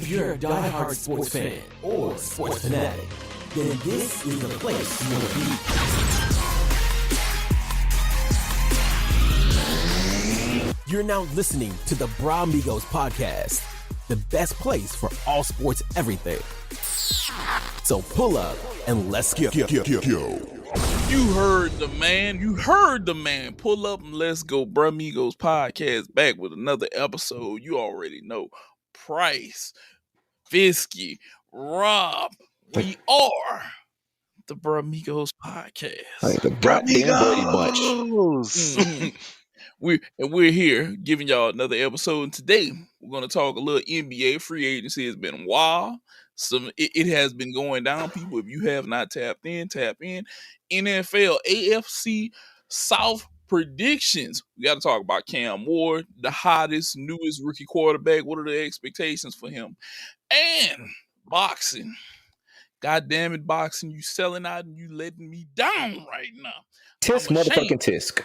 If you're a diehard sports fan or sports fanatic, then this is the place you want to be. You're now listening to the Bra Migos podcast, the best place for all sports everything. So pull up and let's go. You heard the man. You heard the man. Pull up and let's go. Bra Migos podcast back with another episode. You already know. Price, Fisky, Rob. We are the Bra Migos podcast. Like the goddamn Brady Bunch. We're here giving y'all another episode. And today we're going to talk a little NBA. Free agency has been wild. It has been going down. People, if you have not tapped in, tap in. NFL, AFC South predictions. We got to talk about Cam Ward, the hottest, newest rookie quarterback. What are the expectations for him? And boxing. God damn it, boxing. You selling out and you letting me down right now. Tisk motherfucking tisk.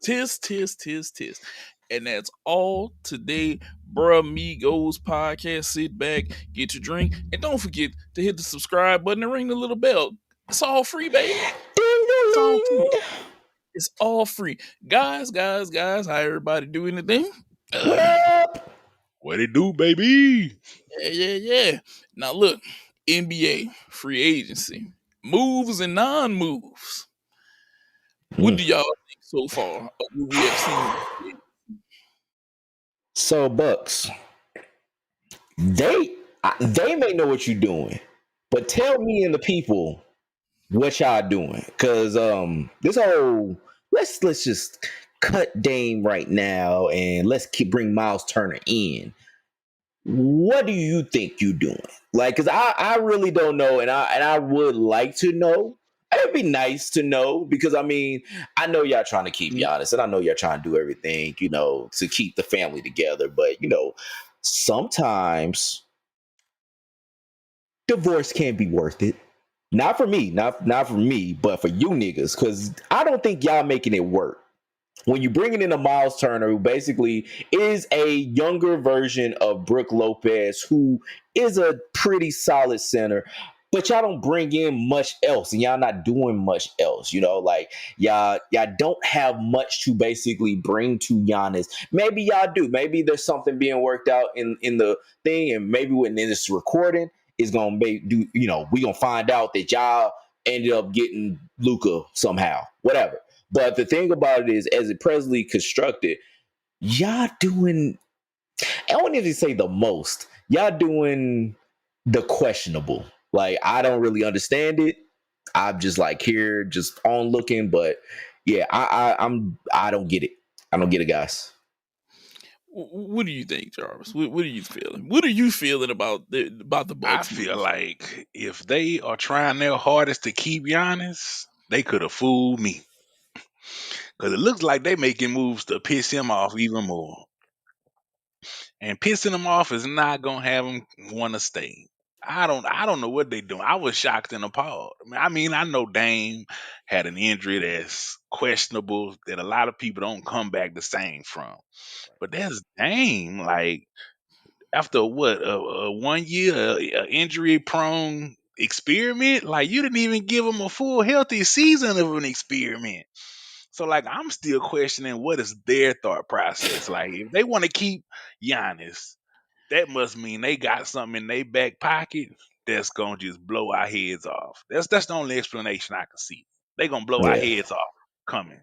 Tisk. And that's all today. Bra Migos podcast. Sit back, get your drink, and don't forget to hit the subscribe button and ring the little bell. It's all free, baby. It's all free. It's all free. Guys, how everybody doing today? What up? What it do, baby? Yeah. Now look, NBA free agency, moves and non-moves. What do y'all think so far of what we have seen? So Bucks, they may know what you're doing, but tell me and the people what y'all doing, because this whole let's just cut Dame right now and let's bring Miles Turner in. What do you think you doing? Like, because I really don't know, and I would like to know. It'd be nice to know, because I mean, I know y'all trying to keep Giannis, and I know y'all trying to do everything, to keep the family together. But sometimes divorce can't be worth it. Not for me, not for me, but for you niggas, because I don't think y'all making it work. When you bringing in a Miles Turner, who basically is a younger version of Brook Lopez, who is a pretty solid center, but y'all don't bring in much else, and y'all not doing much else. Like y'all don't have much to basically bring to Giannis. Maybe y'all do. Maybe there's something being worked out in the thing, and maybe when this recording is gonna we gonna find out that y'all ended up getting Luka somehow, whatever. But the thing about it is, as it presently constructed, y'all doing, I don't even say the most, y'all doing the questionable. Like, I don't really understand it. I'm just like here, just on looking, but yeah, I don't get it. I don't get it, guys. What do you think, Jarvis? What are you feeling? What are you feeling about the Bucks? I feel like if they are trying their hardest to keep Giannis, they could have fooled me. Because it looks like they making moves to piss him off even more. And pissing him off is not going to have him want to stay. I don't know what they doing. I was shocked and appalled. I mean, I know Dame had an injury that's questionable, that a lot of people don't come back the same from. But that's Dame. Like, after what, a 1 year injury-prone experiment? Like, you didn't even give him a full healthy season of an experiment. So, like, I'm still questioning what is their thought process. Like, if they want to keep Giannis, that must mean they got something in their back pocket that's gonna just blow our heads off. That's the only explanation I can see. They gonna blow our heads off coming.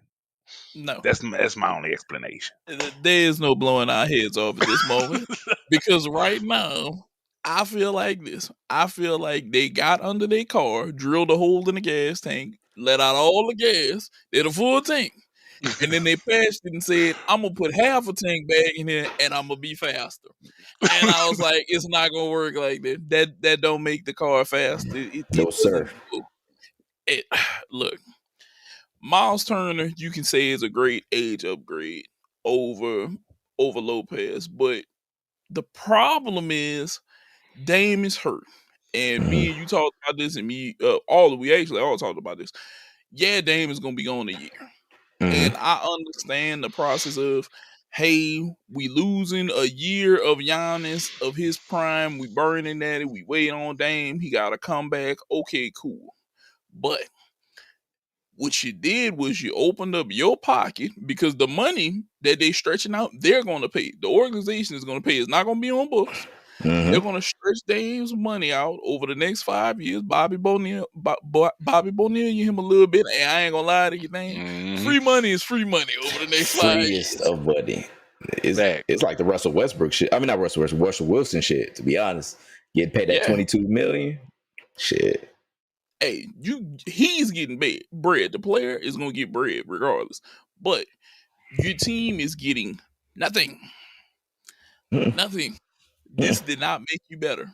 No, that's my only explanation. There is no blowing our heads off at this moment, because right now I feel like this. I feel like they got under their car, drilled a hole in the gas tank, let out all the gas, did a full tank. And then they patched it and said, I'm going to put half a tank bag in here and I'm going to be faster. And I was like, it's not going to work like that. That don't make the car faster. No, sir. Look, Miles Turner, you can say, is a great age upgrade over Lopez. But the problem is Dame is hurt. And me and you talked about this, and we actually all talked about this. Yeah, Dame is going to be gone a year. And I understand the process of hey, we losing a year of Giannis of his prime. We burning at it. We wait on Dame. He got to come back. Okay, cool. But what you did was you opened up your pocket because the money that they stretching out, they're going to pay. The organization is going to pay. It's not going to be on books. They're going to stretch Dame's money out over the next 5 years. Bobby Bonilla, you him a little bit. And I ain't going to lie to you, Dame. Free money is free money over the next 5 years. Freest of money. It's like the Russell Westbrook shit. I mean, not Russell Wilson shit, to be honest. Getting paid that $22 million. Shit. Hey, he's getting bread. The player is gonna get bread regardless. But your team is getting nothing. Nothing. This did not make you better.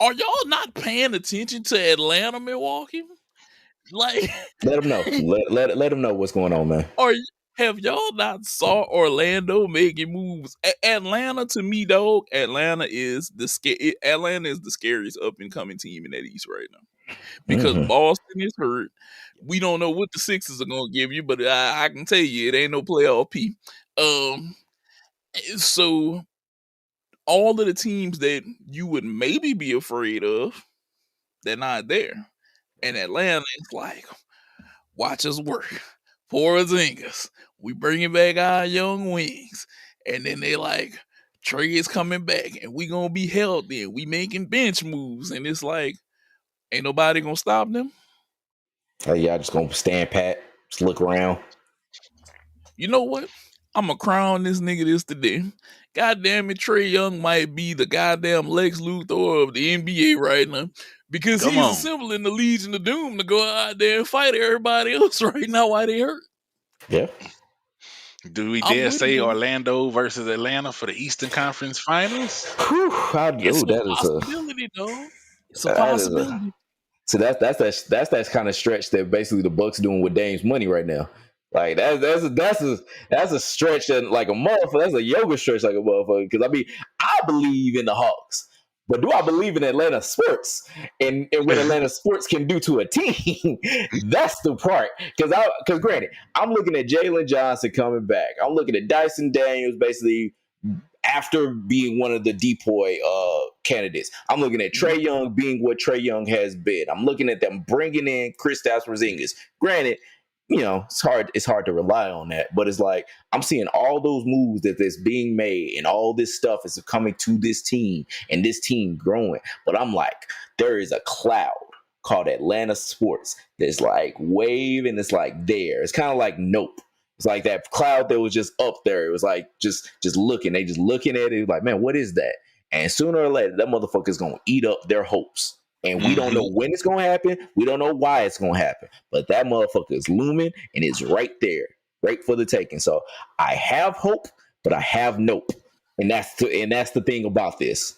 Are y'all not paying attention to Atlanta, Milwaukee? Like, let them know. Let them know what's going on, man. Have y'all not saw Orlando making moves? Atlanta, to me, dog. Atlanta is the scariest up and coming team in that East right now. Because Boston is hurt. We don't know what the Sixers are going to give you, but I can tell you it ain't no playoff P. So all of the teams that you would maybe be afraid of, they're not there. And Atlanta is like, watch us work. Porzingis. We bringing back our young wings. And then they like, Trey is coming back and we going to be healthy and we making bench moves. And it's like, ain't nobody gonna stop them. Y'all just gonna stand pat, just look around. You know what? I'm gonna crown this nigga this today. God damn it, Trae Young might be the goddamn Lex Luthor of the NBA right now because he's assembling the Legion of Doom to go out there and fight everybody else right now while they hurt. Yeah. Do we dare say Orlando versus Atlanta for the Eastern Conference Finals? It's a possibility, though. It's a possibility. So that's that kind of stretch that basically the Bucks doing with Dame's money right now. Like that's a stretch that like a motherfucker. That's a yoga stretch like a motherfucker. Because I mean, I believe in the Hawks, but do I believe in Atlanta sports and what Atlanta sports can do to a team? That's the part. Because granted, I'm looking at Jalen Johnson coming back. I'm looking at Dyson Daniels basically after being one of the depoy candidates. I'm looking at Trae Young being what Trae Young has been. I'm looking at them bringing in Kristaps Porzingis. Granted, you know, it's hard to rely on that, but it's like I'm seeing all those moves that's being made and all this stuff is coming to this team and this team growing. But I'm like, there is a cloud called Atlanta sports that's like waving. It's like there. It's kind of like Nope. It's like that cloud that was just up there. It was like just looking. They just looking at it. Like, man, what is that? And sooner or later, that motherfucker's going to eat up their hopes. And we don't know when it's going to happen. We don't know why it's going to happen. But that motherfucker is looming and it's right there, right for the taking. So I have hope, but I have nope. And that's the thing about this.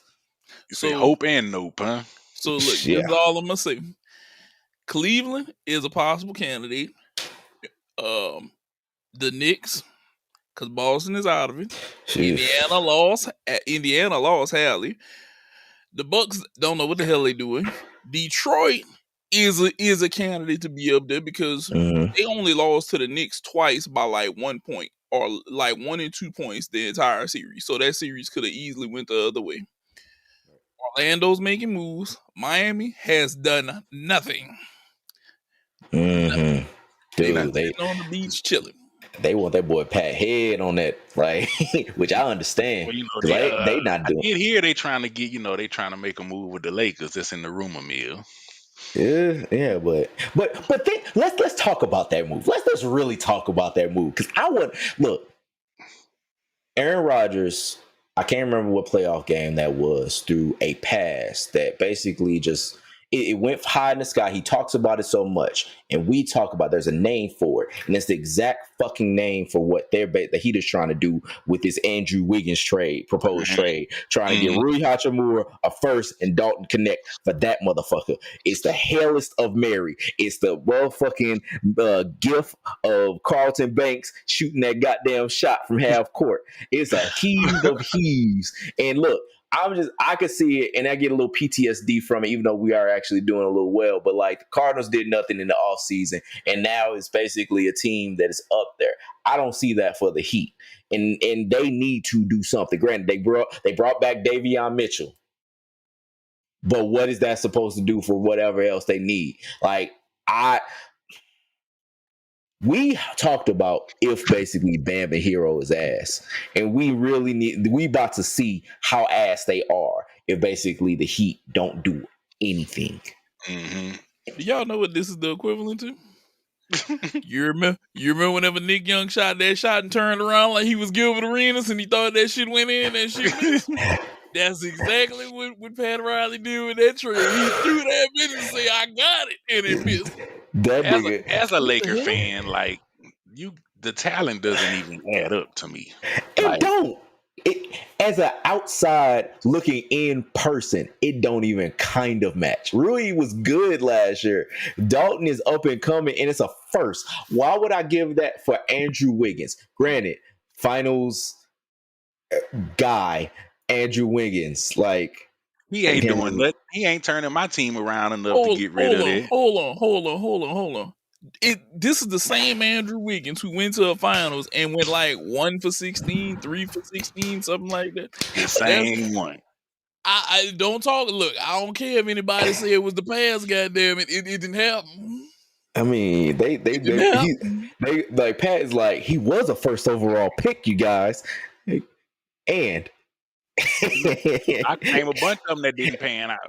You say hope and nope, huh? So look, that's all I'm going to say. Cleveland is a possible candidate. The Knicks, because Boston is out of it. Indiana lost Hallie. The Bucks don't know what the hell they're doing. Detroit is a candidate to be up there because they only lost to the Knicks twice by like 1 point or like 1 and 2 points the entire series. So that series could have easily went the other way. Orlando's making moves. Miami has done nothing. Dude, they on the beach chilling. They want that boy Pat Head on that, like, which I understand. Well, you know, they not doing. Here they trying to get, they trying to make a move with the Lakers. That's in the rumor mill. Yeah, but let's talk about that move. Let's really talk about that move because look. Aaron Rodgers, I can't remember what playoff game that was, through a pass that basically just. It went high in the sky. He talks about it so much, and we talk about there's a name for it, and it's the exact fucking name for what that he is trying to do with this Andrew Wiggins proposed trade, trying to get Rui Hachimura a first and Dalton Connect for that motherfucker. It's the hellest of Mary. It's the motherfucking gif of Carlton Banks shooting that goddamn shot from half court. It's a heave of heaves, and look. I could see it, and I get a little PTSD from it, even though we are actually doing a little well. But like the Cardinals did nothing in the offseason, and now it's basically a team that is up there. I don't see that for the Heat, and they need to do something. Granted, they brought back Davion Mitchell, but what is that supposed to do for whatever else they need? Like we talked about if basically Bam and Hero is ass, and we about to see how ass they are if basically the Heat don't do anything. Mm-hmm. Do y'all know what this is the equivalent to? You remember whenever Nick Young shot that shot and turned around like he was Gilbert Arenas and he thought that shit went in and shit missed? That's exactly what Pat Riley did with that trade. He threw that bitch and said, "I got it," and it missed. That nigga, As a Laker hell? fan, like the talent doesn't even add up to me. it Like, don't. It as an outside looking in person, it don't even kind of match. Rui was good last year. Dalton is up and coming, and it's a first. Why would I give that for Andrew Wiggins? Granted, finals guy Andrew Wiggins, like he ain't doing nothing. He ain't turning my team around enough to get rid of that. Hold on. This is the same Andrew Wiggins who went to a finals and went like 1 for 16, 3 for 16, something like that. The same one. I don't talk. Look, I don't care if anybody say it was the past. Goddamn it, it didn't happen. I mean, they like Pat is like he was a first overall pick, you guys, and I claim a bunch of them that didn't pan out.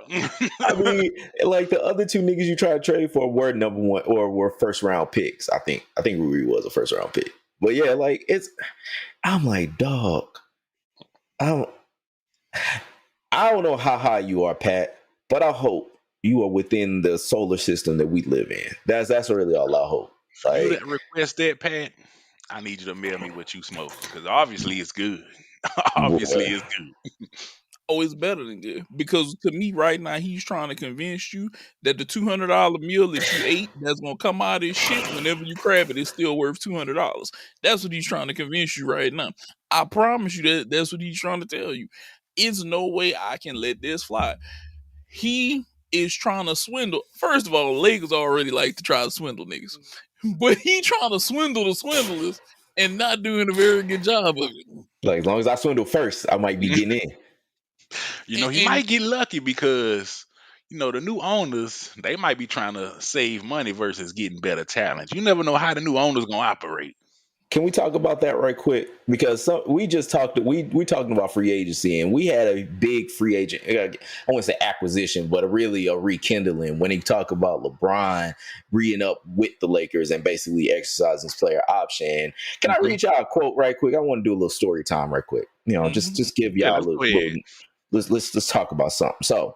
I mean, like the other two niggas you tried to trade for were number one or were first round picks. I think Rui was a first round pick. But yeah, like I'm like, dog. I don't know how high you are, Pat, but I hope you are within the solar system that we live in. That's really all I hope. For you Like, to request that, Pat, I need you to mail me what you smoking because obviously it's good. Obviously it's good. Oh, it's better than good. Because to me, right now, he's trying to convince you that the $200 meal that you ate that's gonna come out of his shit whenever you grab it is still worth $200. That's what he's trying to convince you right now. I promise you that's what he's trying to tell you. It's no way I can let this fly. He is trying to swindle. First of all, Lakers already like to try to swindle niggas. But he trying to swindle the swindlers and not doing a very good job of it. like as long as I swindle first, I might be getting in. You know, he might get lucky because, you know, the new owners, they might be trying to save money versus getting better talent. You never know how the new owners going to operate. Can we talk about that right quick? Because we just talked. We talking about free agency, and we had a big free agent. I wouldn't say acquisition, but really a rekindling when he talked about LeBron re up with the Lakers and basically exercising his player option. Can I read y'all a quote right quick? I want to do a little story time right quick. You know, just give y'all a little. Let's talk about something. So,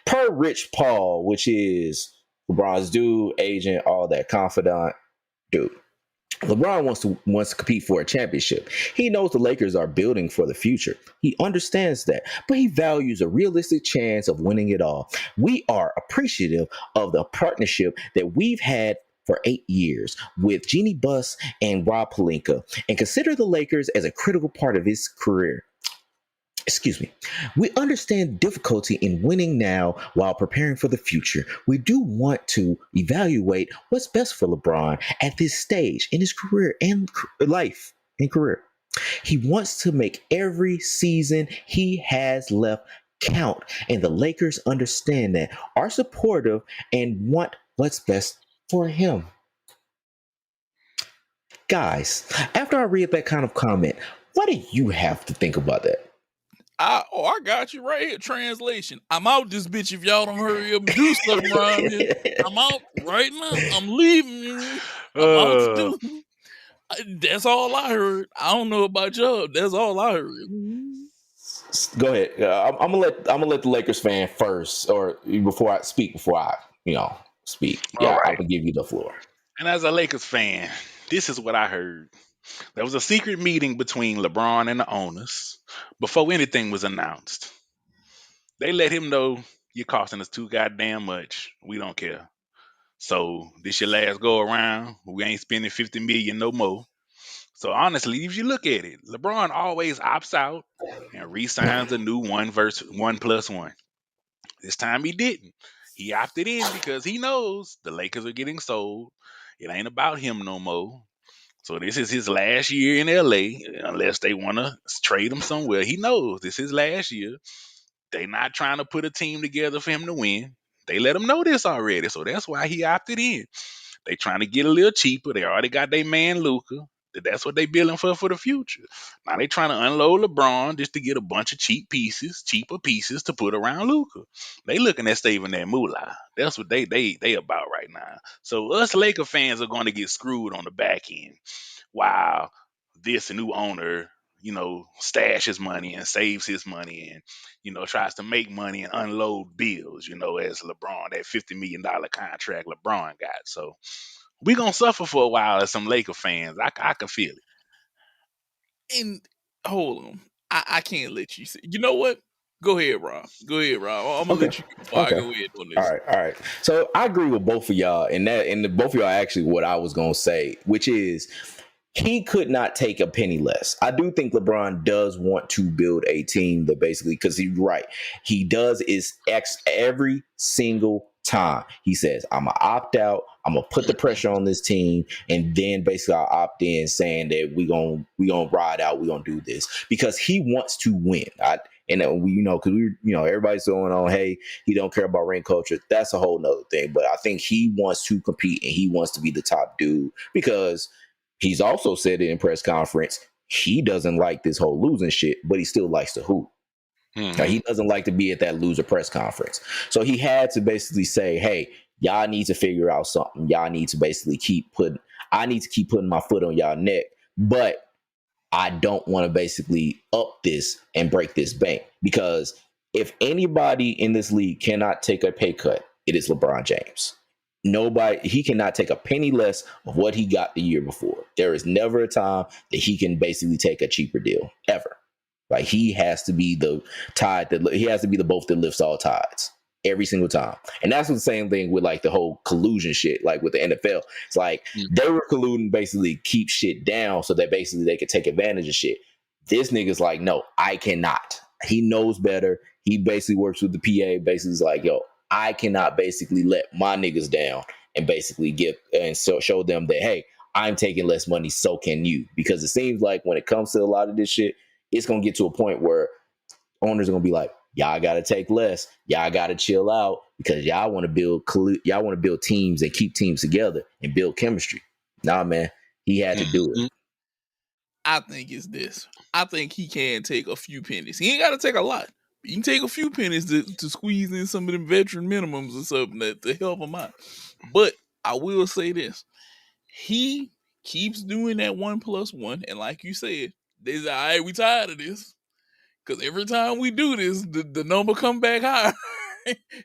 per Rich Paul, which is LeBron's dude, agent, all that, confidant, dude. LeBron wants to compete for a championship. He knows the Lakers are building for the future. He understands that, but he values a realistic chance of winning it all. We are appreciative of the partnership that we've had for 8 years with Jeannie Buss and Rob Pelinka, and consider the Lakers as a critical part of his career. Excuse me. We understand difficulty in winning now while preparing for the future. We do want to evaluate what's best for LeBron at this stage in his career and life and career. He wants to make every season he has left count, and the Lakers understand that, are supportive, and want what's best for him. Guys, after I read that kind of comment, what do you have to think about that? I got you right here. Translation. I'm out this bitch if y'all don't hurry up and do something around here. I'm out right now. I'm leaving. I'm out to do. That's all I heard. I don't know about y'all. That's all I heard. Go ahead. I'm gonna let the Lakers fan first, or before I speak. Speak. Yeah, All right. I'm gonna give you the floor. And as a Lakers fan, this is what I heard. There was a secret meeting between LeBron and the owners before anything was announced. They let him know you're costing us too goddamn much. We don't care. So this your last go around. We ain't spending $50 million no more. So honestly, if you look at it, LeBron always opts out and re-signs a new 1+1. This time he didn't. He opted in because he knows the Lakers are getting sold. It ain't about him no more. So this is his last year in LA, unless they want to trade him somewhere. He knows this is his last year. They not trying to put a team together for him to win. They let him know this already, so that's why he opted in. They trying to get a little cheaper. They already got their man Luca. That's what they building for the future. Now they trying to unload LeBron just to get a bunch of cheaper pieces to put around Luca. They looking at saving that moolah. That's what they about right now. So us Laker fans are going to get screwed on the back end, while this new owner, stashes money and saves his money and, tries to make money and unload bills, as LeBron, that $50 million contract LeBron got. So we going to suffer for a while as some Laker fans. I can feel it. And hold on. I can't let you say. You know what? Go ahead, Rob. I'm gonna let you before I go ahead on this. All right. So I agree with both of y'all, and both of y'all actually what I was gonna say, which is he could not take a penny less. I do think LeBron does want to build a team that basically, because he's right, he does is every single time he says, I'm gonna opt out, I'm gonna put the pressure on this team, and then basically I'll opt in saying that we gonna ride out, we gonna do this because he wants to win. Because everybody's going on, hey, he don't care about ring culture. That's a whole nother thing. But I think he wants to compete and he wants to be the top dude because he's also said it in press conference. He doesn't like this whole losing shit, but he still likes to hoop. Mm-hmm. Now, he doesn't like to be at that loser press conference. So he had to basically say, hey, y'all need to figure out something. Y'all need to basically I need to keep putting my foot on y'all neck, but I don't want to basically up this and break this bank, because if anybody in this league cannot take a pay cut, it is LeBron James. He cannot take a penny less of what he got the year before. There is never a time that he can basically take a cheaper deal, ever. Like, he has to be the boat that lifts all tides every single time. And that's the same thing with like the whole collusion shit, like with the NFL. It's like they were colluding basically keep shit down so that basically they could take advantage of shit. This nigga's like, no, I cannot. He knows better. He basically works with the PA. Basically is like, yo, I cannot basically let my niggas down and basically show them that, hey, I'm taking less money, so can you. Because it seems like when it comes to a lot of this shit, it's going to get to a point where owners are going to be like, y'all got to take less. Y'all got to chill out because y'all want to build teams and keep teams together and build chemistry. Nah, man, he had to do it. I think it's this. I think he can take a few pennies. He ain't got to take a lot. You can take a few pennies to squeeze in some of them veteran minimums or something to help him out. But I will say this. He keeps doing that 1+1. And like you said, they say, all right, we tired of this. Because every time we do this, the number come back higher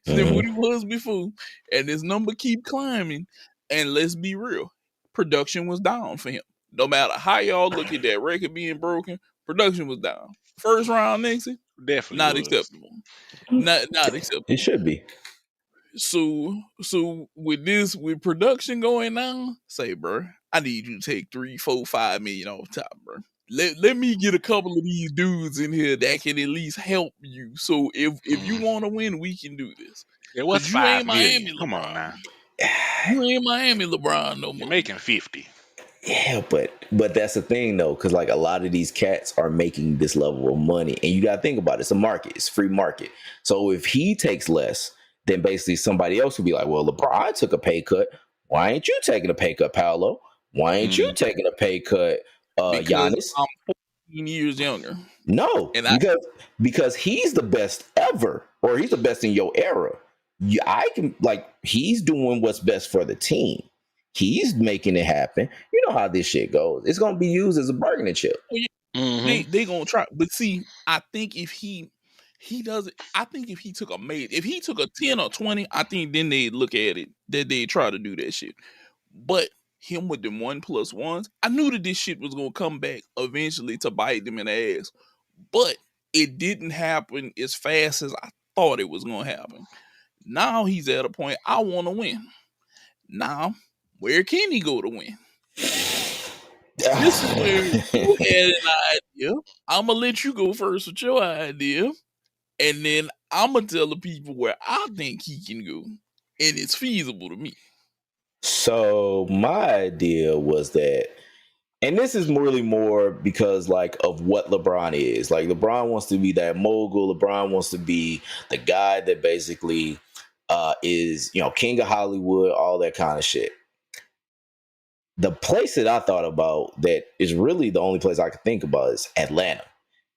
than what it was before. And this number keep climbing. And let's be real. Production was down for him. No matter how y'all look at that record being broken, production was down. First round exit, definitely not acceptable. Not acceptable. It should be. So with production going down, say, bro, I need you to take 3, 4, 5 million off top, bro. Let me get a couple of these dudes in here that can at least help you. So if you want to win, we can do this. Yeah, what's 5 million? Miami, come on now. You ain't Miami LeBron no more. You're making 50. Yeah, but that's the thing though, because like a lot of these cats are making this level of money, and you gotta think about it. It's a market, it's a free market. So if he takes less, then basically somebody else will be like, well, LeBron took a pay cut. Why ain't you taking a pay cut, Paolo? Why ain't you taking a pay cut, Giannis? I'm 14 years younger. No, because he's the best ever, or he's the best in your era. He's doing what's best for the team. He's making it happen. You know how this shit goes. It's going to be used as a bargaining chip. They going to try. But see, I think if he does it, I think if he took a 10 or 20, I think then they'd look at it, that they'd try to do that shit. But him with them 1+1s, I knew that this shit was going to come back eventually to bite them in the ass. But it didn't happen as fast as I thought it was going to happen. Now he's at a point, I want to win. Now, where can he go to win? This is where you had an idea. I'm gonna let you go first with your idea, and then I'm gonna tell the people where I think he can go, and it's feasible to me. So my idea was that, and this is really more because like of what LeBron is. Like LeBron wants to be that mogul. LeBron wants to be the guy that basically is, king of Hollywood, all that kind of shit. The place that I thought about that is really the only place I could think about is Atlanta.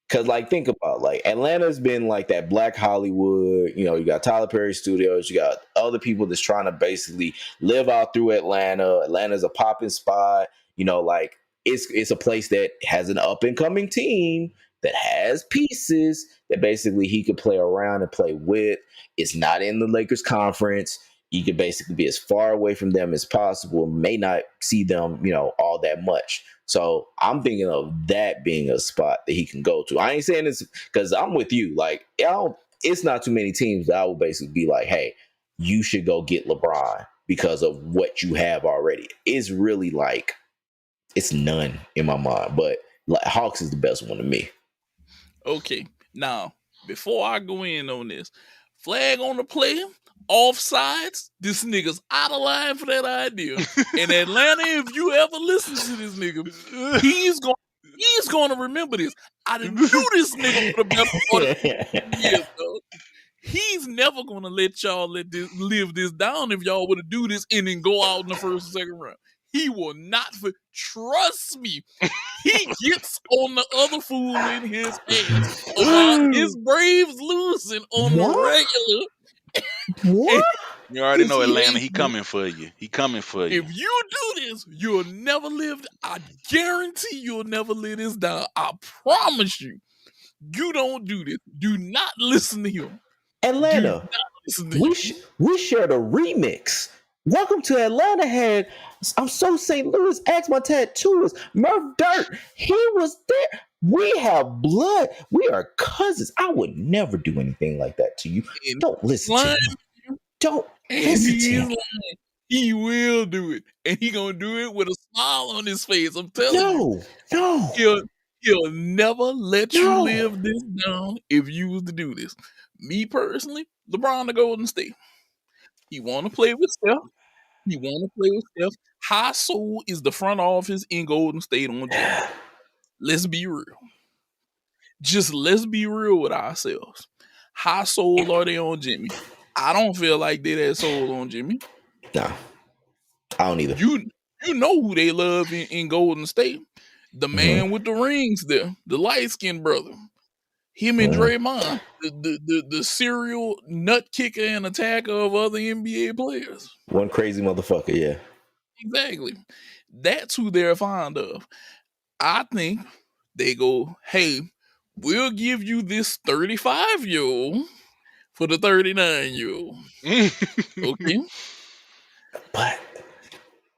Cause like think about like Atlanta's been like that Black Hollywood. You got Tyler Perry Studios. You got other people that's trying to basically live out through Atlanta. Atlanta's a popping spot. Like it's a place that has an up and coming team that has pieces that basically he could play around and play with. It's not in the Lakers conference. You could basically be as far away from them as possible. May not see them, all that much. So I'm thinking of that being a spot that he can go to. I ain't saying this because I'm with you. Like, it's not too many teams that I would basically be like, hey, you should go get LeBron because of what you have already. It's really like, it's none in my mind. But like, Hawks is the best one to me. Okay, now before I go in on this, flag on the play, offsides. This nigga's out of line for that idea. In Atlanta, if you ever listen to this nigga, he's going to remember this. I done knew this nigga would have been for 40 years, though. He's never gonna let y'all live this down if y'all would do this and then go out in the first and second round. He will not. Trust me. He gets on the other fool in his ass about his Braves losing on the regular. What? You already know Atlanta. He coming for you. He coming for you. If you do this, you'll never live. I guarantee you'll never live this down. I promise you. You don't do this. Do not listen to him. Atlanta, we shared a remix. Welcome to Atlanta had I'm so St. Louis. Ask my tattooist, Murph Dirt. He was there. We have blood. We are cousins. I would never do anything like that to you. And don't listen to him. Don't listen to him. He will do it. And he gonna do it with a smile on his face. I'm telling you. He'll never let you live this down if you was to do this. Me personally, LeBron to Golden State. He want to play with Steph. High Soul is the front office in Golden State on Jimmy. Let's be real. Just let's be real with ourselves. High Soul are they on Jimmy? I don't feel like they that soul on Jimmy. No, I don't either. You know who they love in Golden State? The man with the rings there, the light-skinned brother. Him and Draymond, the serial nut kicker and attacker of other NBA players. One crazy motherfucker, yeah. Exactly. That's who they're fond of. I think they go, hey, we'll give you this 35-year-old for the 39-year-old. Okay? But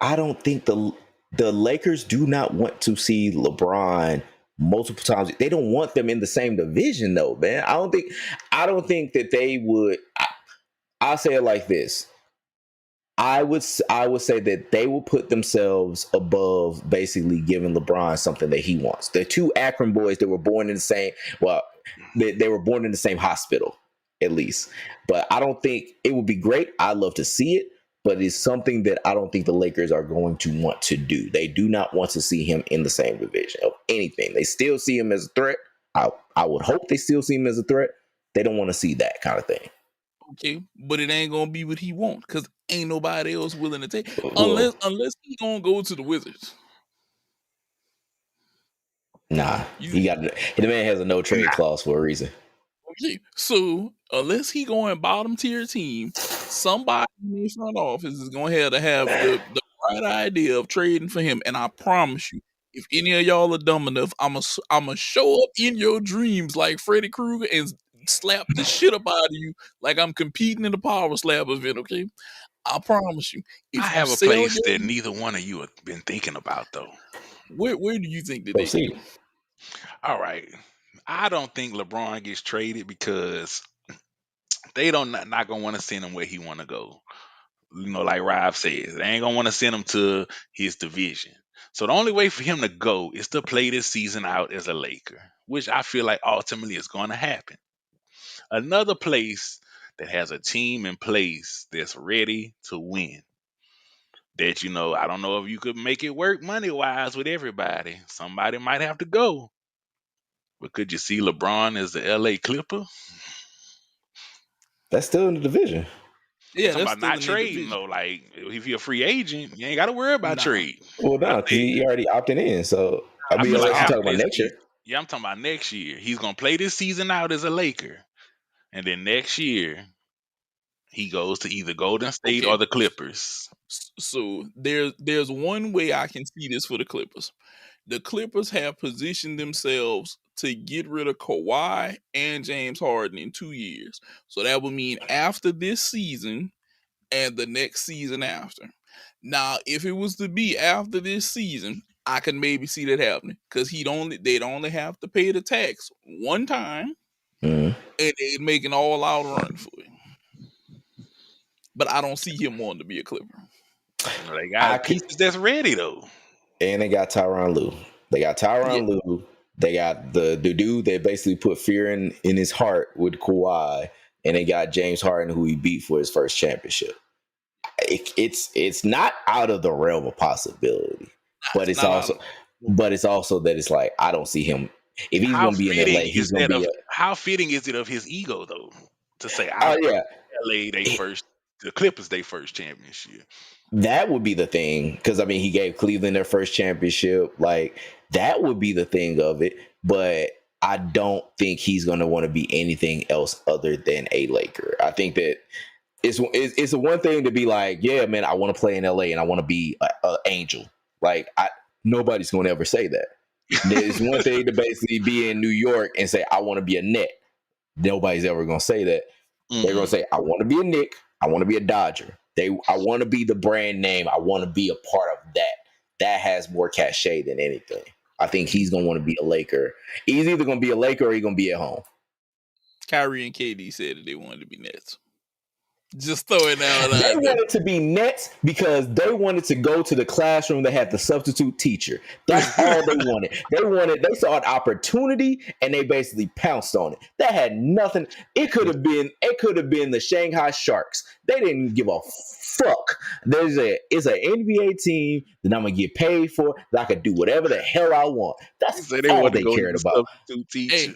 I don't think the Lakers do not want to see LeBron multiple times. They don't want them in the same division, though, man. I don't think that they would. I'll say it like this. I would say that they will put themselves above basically giving LeBron something that he wants. The two Akron boys that were born in the same, they were born in the same hospital, at least. But I don't think it would be great. I'd love to see it. But it's something that I don't think the Lakers are going to want to do. They do not want to see him in the same division of anything. They still see him as a threat. I would hope they still see him as a threat. They don't want to see that kind of thing. Okay, but it ain't gonna be what he wants because ain't nobody else willing to take unless he gonna go to the Wizards. Nah, the man has a no trade clause for a reason. Okay, so unless he going bottom tier team, somebody in the front office is gonna have to have the right idea of trading for him. And I promise you, if any of y'all are dumb enough, I'ma show up in your dreams like Freddy Krueger and slap the shit up out of you like I'm competing in the power slap event. Okay, I promise you. I have a place that neither one of you have been thinking about, though. Where do you think that they see? All right. I don't think LeBron gets traded because they not gonna want to send him where he want to go. Like Rob says, they ain't gonna want to send him to his division. So the only way for him to go is to play this season out as a Laker, which I feel like ultimately is going to happen. Another place that has a team in place that's ready to win. That, I don't know if you could make it work money wise with everybody. Somebody might have to go. But could you see LeBron as the LA Clipper? That's still in the division. Yeah, Talking that's about still not in their trading division. though. Like if you're a free agent, you ain't got to worry about Nah. trade. Well, no, because he already opted in. So I I mean, feel like unless you're Nah. talking after about this next year. season, yeah, I'm talking about next year. He's gonna play this season out as a Laker, and then next year he goes to either Golden State Okay. or the Clippers. So there's one way I can see this for the Clippers. The Clippers have positioned themselves to get rid of Kawhi and James Harden in 2 years. So that would mean after this season and the next season after. Now, if it was to be after this season, I can maybe see that happening because they'd only have to pay the tax one time Mhm. and they'd make an all out run for it. But I don't see him wanting to be a Clipper. They I got could, pieces that's ready though. and they got Tyronn Lue. They got Yeah. Tyronn Lue. They got the dude that basically put fear in his heart with Kawhi, and they got James Harden, who he beat for his first championship. It's not out of the realm of possibility, but It's it's not out also of that it's like I don't see him if he's How going to be in LA. fitting He's is going to that be of a how fitting is it of his ego though to say I bring yeah. LA the Clippers they first championship. That would be the thing because I mean he gave Cleveland their first championship. Like that would be the thing of it, but I don't think he's going to want to be anything else other than a Laker. I think that it's a one thing to be like, yeah, man, I want to play in LA and I want to be a Angel. Like nobody's going to ever say that. There's one thing to basically be in New York and say I want to be a Net. Nobody's ever going to say that. They're going to say I want to be a Knick. I want to be a Dodger. I want to be the brand name. I want to be a part of that. That has more cachet than anything. I think he's going to want to be a Laker. He's either going to be a Laker or he's going to be at home. Kyrie and KD said that they wanted to be Nets. Just throwing out They there. wanted to be Nets because they wanted to go to the classroom that had the substitute teacher. That's all they wanted. They saw an opportunity and they basically pounced on it. That had nothing. It could have been the Shanghai Sharks. They didn't give a fuck. It's an NBA team that I'm gonna get paid for, that I could do whatever the hell I want. He That's said they all want to they go to cared the about. substitute teacher.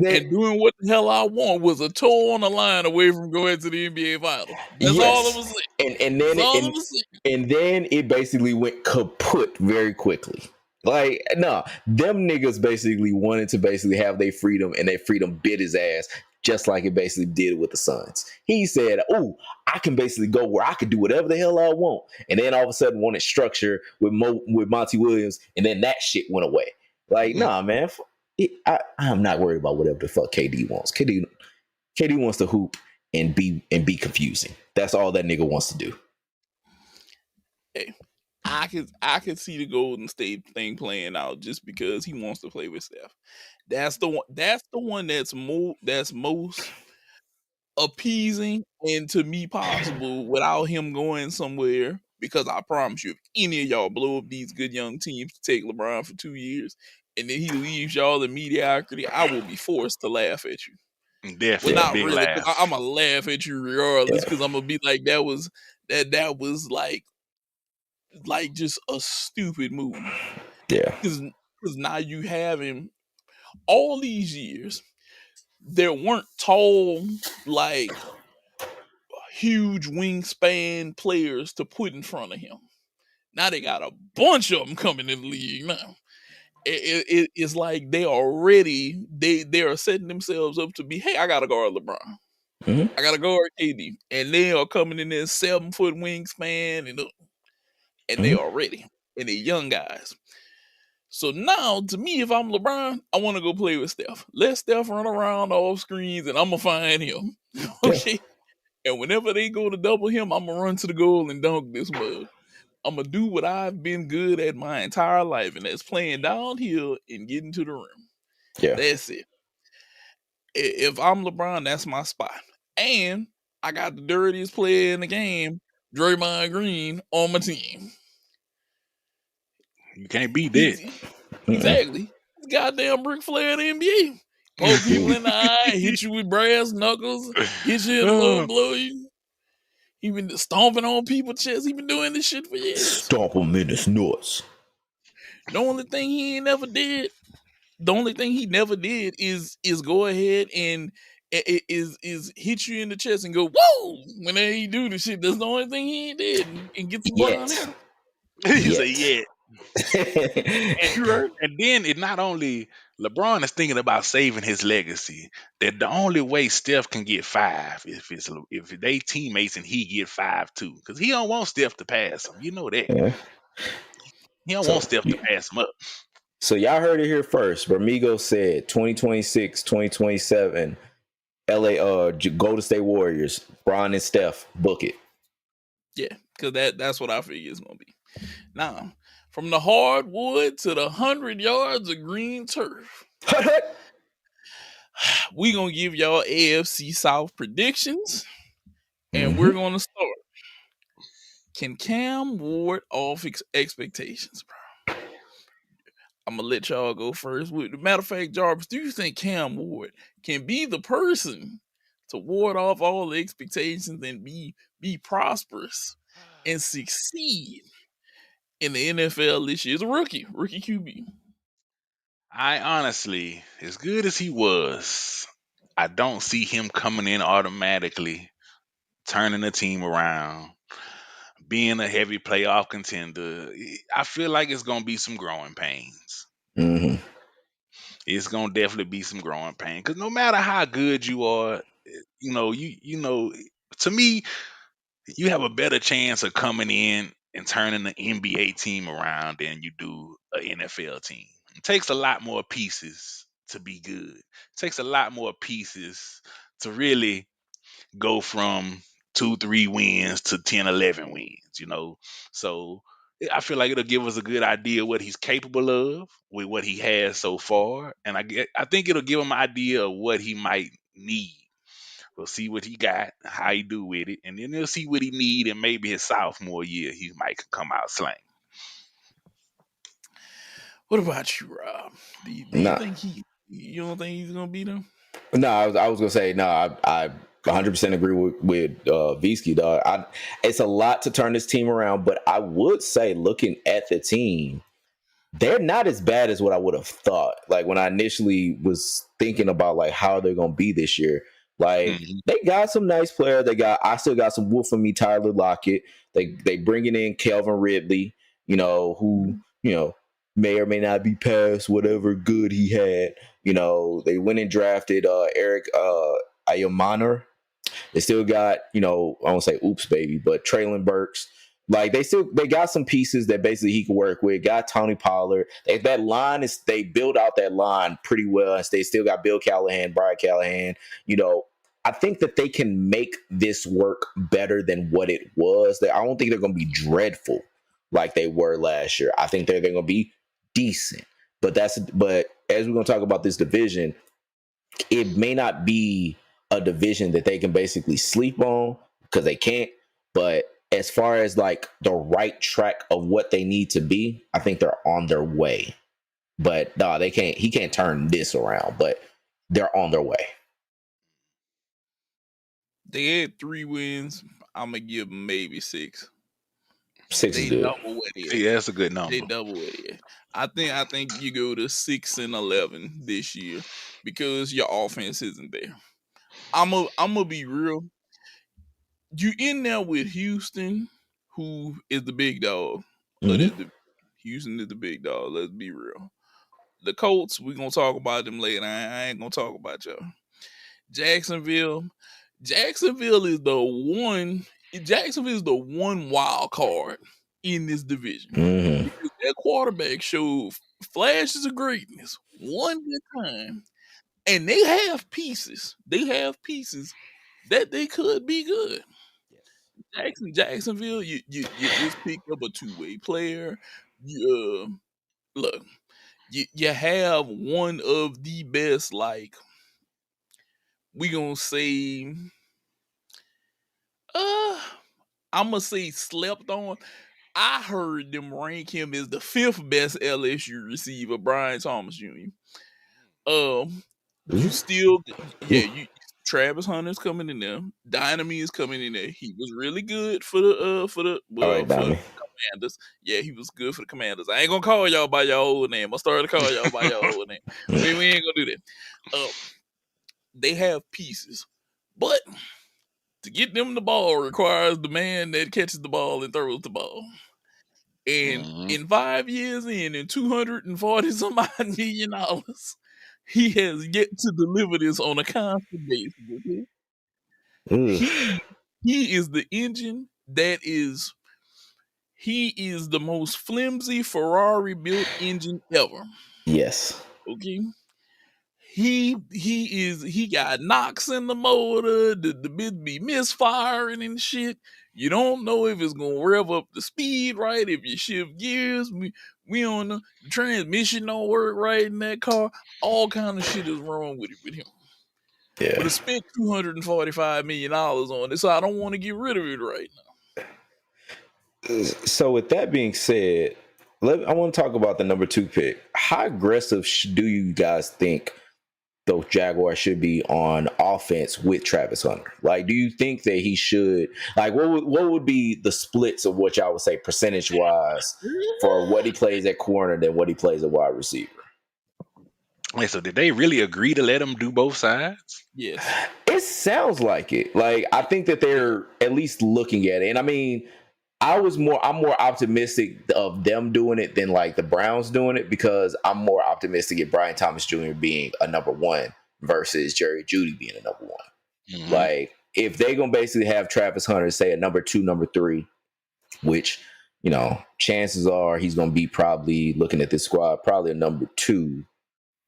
And doing what the hell I want was a toe on the line away from going to the NBA Finals. That's all I was saying. And then it basically went kaput very quickly. Like, them niggas basically wanted to basically have their freedom, and their freedom bit his ass, just like it basically did with the Suns. He said, "Oh, I can basically go where I can do whatever the hell I want," and then all of a sudden wanted structure with Monty Williams, and then that shit went away. Like, nah, man, I'm not worried about whatever the fuck KD wants. KD wants to hoop and be confusing. That's all that nigga wants to do. Hey, I could see the Golden State thing playing out just because he wants to play with Steph. That's the one. That's the one that's most appeasing and to me possible without him going somewhere. Because I promise you, if any of y'all blow up these good young teams to take LeBron for 2 years and then he leaves y'all in mediocrity, I will be forced to laugh at you. Well, Definitely not big really. laugh. I'm gonna laugh at you regardless Yeah. because I'm gonna be like, that was like just a stupid move. Yeah. Because now you have him all these years. There weren't tall, like huge wingspan players to put in front of him. Now they got a bunch of them coming in the league now. It's like they already they are setting themselves up to be, hey, I gotta guard LeBron. Mm-hmm. I gotta guard KD. And they are coming in this 7-foot wingspan and they are ready. And they're young guys. So now, to me, if I'm LeBron, I want to go play with Steph. Let Steph run around off screens, and I'm gonna find him. Okay. And whenever they go to double him, I'm gonna run to the goal and dunk this mug. I'm gonna do what I've been good at my entire life, and that's playing downhill and getting to the rim. Yeah. That's it. If I'm LeBron, that's my spot. And I got the dirtiest player in the game, Draymond Green, on my team. You can't beat that. He's exactly he's goddamn Ric Flair in the NBA. Poke people in the eye, hit you with brass knuckles, hit you in the low, blow you. He been stomping on people's chests. He been doing this shit for years. Stomp him in his nuts. The only thing he never did is go ahead and is hit you in the chest and go whoa when he do the shit. That's the only thing he ain't did and get some brown Yet. hair. He say, Yet. yeah. You right? And then it not only LeBron is thinking about saving his legacy. That the only way Steph can get 5 if they teammates and he get 5 too, because he don't want Steph to pass him. You know that Yeah. he don't want So, Steph to pass him up. so y'all heard it here first. Bramigo said 2026, 2027, LA Golden State Warriors, Bron and Steph, book it. Yeah, because that's what I figure it's gonna be. Now, from the hardwood to the 100 yards of green turf, we gonna give y'all AFC South predictions, and we're gonna start. Can Cam ward off expectations, bro? I'm gonna let y'all go first. Matter of fact, Jarvis, do you think Cam Ward can be the person to ward off all the expectations and be prosperous and succeed in the NFL this year? As a rookie QB. I honestly, as good as he was, I don't see him coming in automatically, turning the team around, being a heavy playoff contender. I feel like it's gonna be some growing pains. Mm-hmm. It's gonna definitely be some growing pain because no matter how good you are, you know, to me, you have a better chance of coming in and turning the NBA team around than you do an NFL team. It takes a lot more pieces to be good. It takes a lot more pieces to really go from 2, 3 wins to 10, 11 wins. So I feel like it'll give us a good idea what he's capable of with what he has so far. And I think it'll give him an idea of what he might need. We'll see what he got, how he do with it, and then we'll see what he need, and maybe his sophomore year he might come out slang. What about you, Rob? Do you Nah. think you don't think he's gonna beat him? No, I was gonna say no. I 100% agree with Visky, dog. It's a lot to turn this team around, but I would say, looking at the team, they're not as bad as what I would have thought. Like when I initially was thinking about like how they're gonna be this year. Like Mhm. they got some nice players. I still got some wolf for me, Tyler Lockett. They bringing in Calvin Ridley, who may or may not be past whatever good he had. They went and drafted Eric Ayamana. They still got, I won't say oops baby, but Traylon Burks. Like they got some pieces that basically he can work with. Got Tony Pollard. They built out that line pretty well. And they still got Bill Callahan, Brian Callahan. I think that they can make this work better than what it was. I don't think they're going to be dreadful like they were last year. I think they're going to be decent. But as we're going to talk about this division, it may not be a division that they can basically sleep on because they can't. But as far as like the right track of what they need to be, I think they're on their way. But no, they can't. He can't turn this around. But they're on their way. They had 3 wins. I'm gonna give them maybe 6. 6 is They good. double what it. Yeah, that's a good They number. double it. I think you go to 6-11 this year because your offense isn't there. I'm gonna be real. You in there with Houston, who is the big dog. Houston is the big dog. Let's be real. The Colts, we're gonna talk about them later. I ain't gonna talk about y'all. Jacksonville. Jacksonville is the one. Jacksonville is the one wild card in this division because that quarterback showed flashes of greatness one good time, and they have pieces. They have pieces that they could be good. Jacksonville, you just picked up a 2-way player. Look, you have one of the best, like we gonna say, I'm gonna say slept on. I heard them rank him as the 5th best LSU receiver, Brian Thomas Jr. You still, you Travis Hunter's coming in there. Dynamite is coming in there. He was really good for the All right, Dami. Commanders. Yeah, he was good for the Commanders. I ain't gonna call y'all by your old name. I started to call y'all by your old name. We ain't gonna do that. They have pieces, but to get them the ball requires the man that catches the ball and throws the ball. And in 5 years and $240 some odd million, he has yet to deliver this on a constant basis. Okay? He is the engine that is. He is the most flimsy Ferrari built engine ever. Yes. Okay. He got knocks in the motor, the bit be misfiring and shit. You don't know if it's gonna rev up the speed right, if you shift gears. We don't know. The transmission don't work right in that car. All kind of shit is wrong with him. Yeah. But I spent $245 million on it, so I don't want to get rid of it right now. So with that being said, I want to talk about the number 2 pick. How aggressive do you guys think those Jaguars should be on offense with Travis Hunter? Like, do you think that he should, like, what would be the splits of what y'all would say percentage wise for what he plays at corner than what he plays at wide receiver? Wait, so did they really agree to let him do both sides? Yes. It sounds like it. Like, I think that they're at least looking at it. And I mean, I'm more optimistic of them doing it than like the Browns doing it, because I'm more optimistic at Brian Thomas Jr. being a number 1 versus Jerry Jeudy being a number 1. Mm-hmm. Like, if they're going to basically have Travis Hunter say a number 2, number 3, which, you know, chances are he's going to be probably looking at this squad, probably a number 2,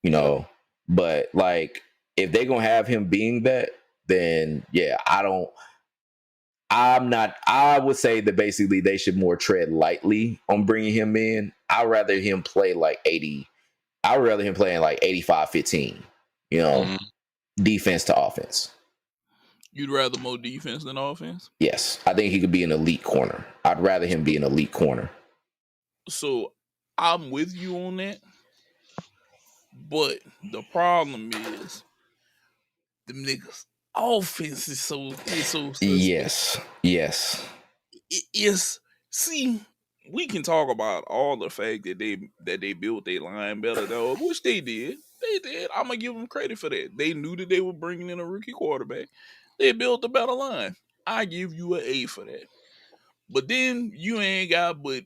you know, but like, if they're going to have him being that, then yeah, I would say that basically they should more tread lightly on bringing him in. I'd rather him play like 80. I'd rather him playing like 85-15, you know, defense to offense. You'd rather more defense than offense? Yes. I think he could be an elite corner. I'd rather him be an elite corner. So I'm with you on that. But the problem is them niggas offense is so suspect. Yes. It's see, we can talk about all the fact that they built their line better though, which they did. I'm gonna give them credit for that. They knew that they were bringing in a rookie quarterback. They built a better line. I give you an A for that. But then you ain't got but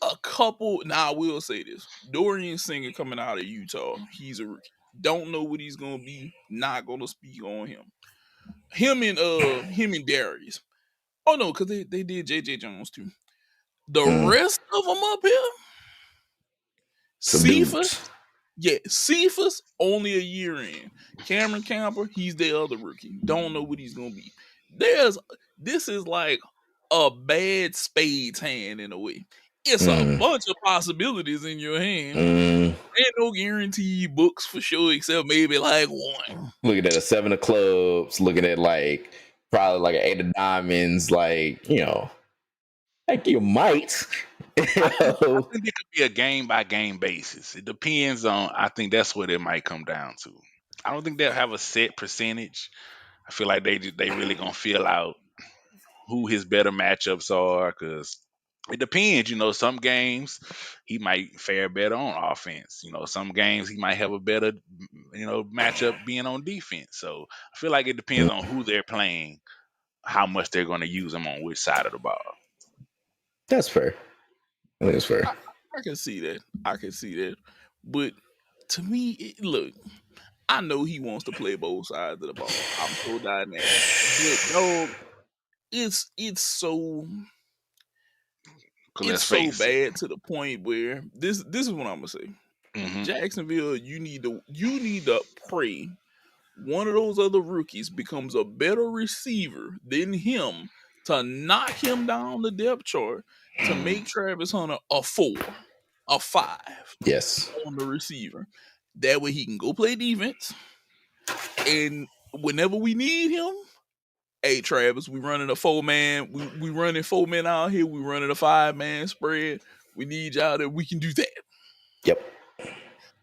a couple. Now I will say this: Dorian Singer coming out of Utah, he's a rookie. Don't know what he's gonna be. Not gonna speak on him. Him and Darius. Oh no, because they did JJ Jones too. The rest of them up here, Cephas. Yeah, Cephas only a year in. Cameron Camper, he's the other rookie. Don't know what he's gonna be. This is like a bad spades hand in a way. It's a bunch of possibilities in your hand. Ain't no guaranteed books for sure, except maybe like 1. Looking at a 7 of clubs, looking at like probably like an 8 of diamonds, like, you know, like you might. I think it could be a game by game basis. It depends on. I think that's what it might come down to. I don't think they'll have a set percentage. I feel like they really gonna feel out who his better matchups are, because it depends. You know, some games he might fare better on offense. You know, some games he might have a better, you know, matchup being on defense. So I feel like it depends on who they're playing, how much they're going to use him on which side of the ball. That's fair. That's fair. I can see that. But to me, look, I know he wants to play both sides of the ball. I'm so dynamic. But no, it's so bad to the point where this is what I'm gonna say. Jacksonville, you need to pray one of those other rookies becomes a better receiver than him to knock him down the depth chart to make Travis Hunter a 4, a 5. Yes. On the receiver. That way he can go play defense. And whenever we need him hey Travis, we running a 4-man. We running 4 men out here. We running a 5-man spread. We need y'all that we can do that. Yep.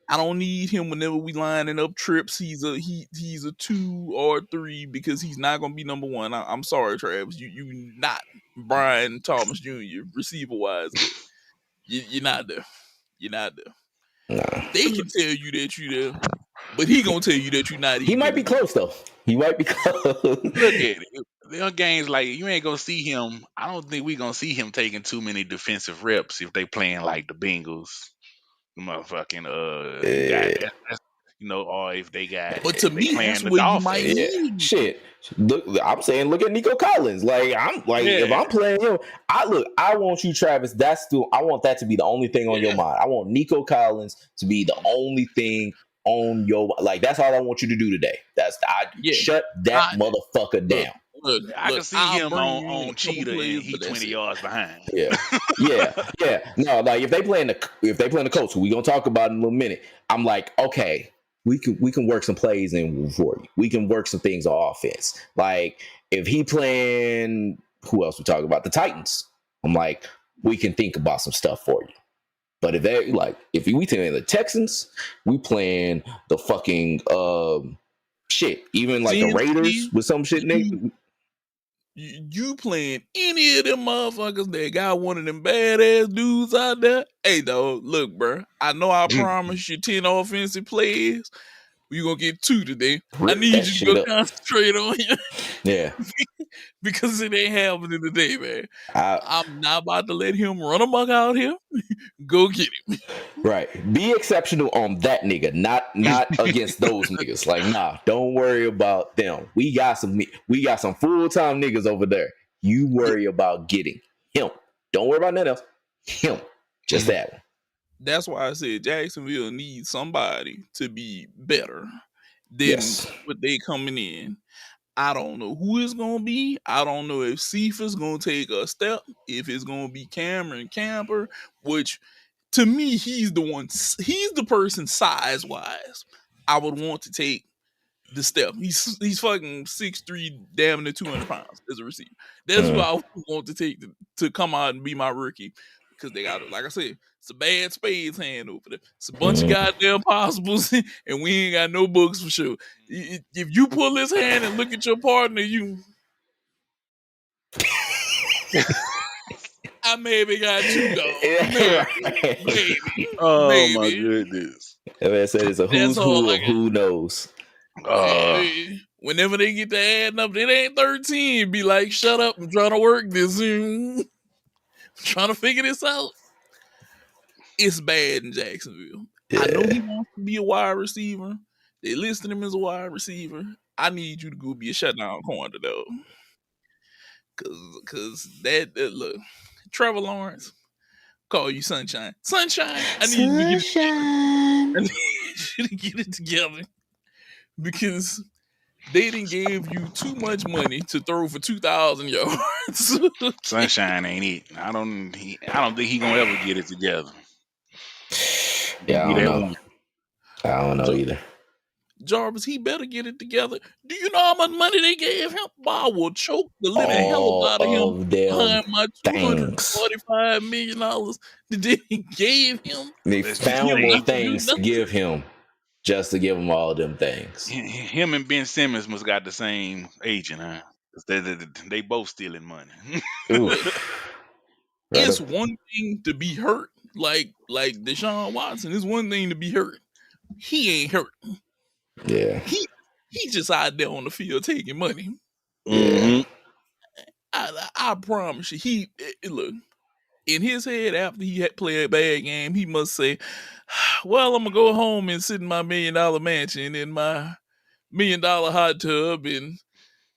I don't need him whenever we lining up trips. He's a 2 or 3 because he's not gonna be number 1. I'm sorry, Travis. You not Brian Thomas Jr. receiver wise. You're not there. You're not there. Nah. They can tell you that you there, but he gonna tell you that you're not. He might be close though. He might be close. Look at it. There are games like you ain't gonna see him. I don't think we gonna see him taking too many defensive reps if they playing like the Bengals. Motherfucking you got or if they got But to they me, playing that's the where you might Dolphins. need him. Shit. Look, I'm saying, look at Nico Collins. Like if I'm playing him, I want you, Travis. I want that to be the only thing on your mind. I want Nico Collins to be the only thing on your that's all I want you to do today. Shut that mother down. Look, I can see I'll him bring you in on a couple Cheetah plays, and he but that's 20 it. yards behind. Yeah. No, like if they playing the Colts, who we gonna talk about in a little minute, I'm like, okay, we can work some plays in for you. We can work some things on offense. Like if he playing, who else we talking about? The Titans. I'm like, we can think about some stuff for you. But if they if we playing the Texans, we playing the fucking shit. Even like the Raiders with some shit. You playing any of them motherfuckers that got one of them badass dudes out there? Hey, dog, look, bro. I know I promised you 10 offensive plays. You're going to get 2 today. I need you to go concentrate on you. Yeah. Because it ain't happening today, man. I'm not about to let him run amok out here. Go get him. Right. Be exceptional on that nigga, not against those niggas. Like, nah, don't worry about them. We got some full-time niggas over there. You worry about getting him. Don't worry about nothing else. Him. Just that one. That's why I said Jacksonville needs somebody to be better than what they coming in. I don't know who it's going to be. I don't know if Cephas going to take a step, if it's going to be Cameron Camper, which to me, he's the person size-wise I would want to take the step. He's fucking 6'3", damn near 200 pounds as a receiver. That's who I want to take to come out and be my rookie. Because they got, like I said, it's a bad spades hand over there. It's a bunch of goddamn possibles, and we ain't got no books for sure. If you pull this hand and look at your partner, I maybe got 2 dogs. Maybe. Oh my goodness. I said it's a who's who of who knows. Whenever they get to adding up, it ain't 13. Be like, shut up, I'm trying to work this. I'm trying to figure this out. It's bad in Jacksonville. I know he wants to be a wide receiver. They listed him as a wide receiver. I need you to go be a shutdown corner, though. Cause that look, Trevor Lawrence, call you Sunshine. Sunshine, I need you to get it together. Because they didn't give you too much money to throw for 2,000 yards. Sunshine ain't it. I don't think he gonna ever get it together. Yeah, I don't know either. Jarvis, he better get it together. Do you know how much money they gave him? I will choke the living hell out of him behind my $245 million that they gave him. They found more things to give him just to give him all them things. Him and Ben Simmons must got the same agent, huh? They both stealing money. It's one thing to be hurt, like Deshaun Watson. It's one thing to be hurt. He ain't hurt. Yeah. He just out there on the field taking money. Mm-hmm. I promise you, look, in his head after he had played a bad game, he must say, well, I'm going to go home and sit in my $1 million mansion in my $1 million hot tub and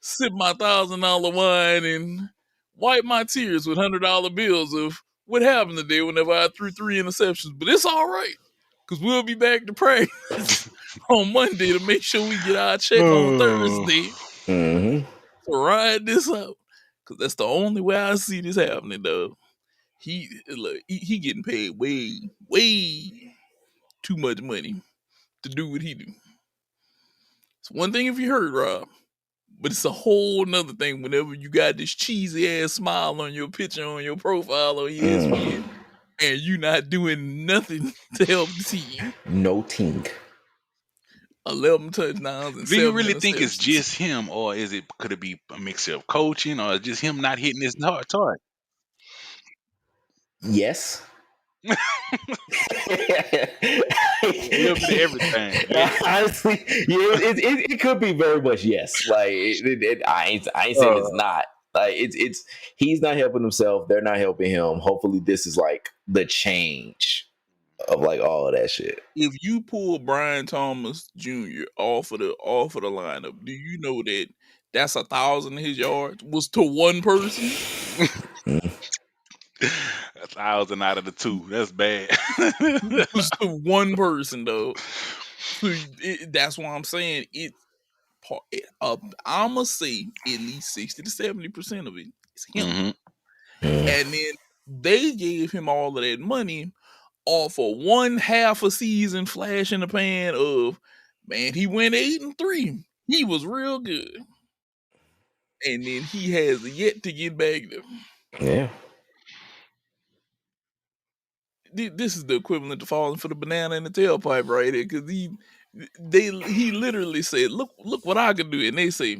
sip my $1,000 wine and wipe my tears with $100 bills of what happened today whenever I threw 3 interceptions. But it's all right, because we'll be back to practice on Monday to make sure we get our check on Thursday to ride this out. Because that's the only way I see this happening, though. He getting paid way too much money to do what he do. It's one thing if you hurt, Rob, But it's a whole nother thing whenever you got this cheesy ass smile on your picture on your profile on ESPN and you not doing nothing to help the team. No team. 11 touchdowns and Do you 7 really think it's interceptions. just him, or could it be a mixture of coaching, or just him not hitting his target? Yes. A little bit of everything. Yeah. Honestly, yeah, it could be very much yes. Like I ain't saying it's not. Like it's he's not helping himself. They're not helping him. Hopefully, this is like the change of like all of that shit. If you pull Brian Thomas Jr. off of the lineup, do you know that that's 1,000 of his yards was to one person? 1,000 out of the 2. That's bad. It was to one person though. So that's why I'm saying I'm gonna say at least 60 to 70% of it is him. And then they gave him all of that money off of one half a season flash in the pan of, man, he went 8-3. He was real good. And then he has yet to get back there. Yeah. This is the equivalent to falling for the banana in the tailpipe right here, because he literally said, look what I can do. And they say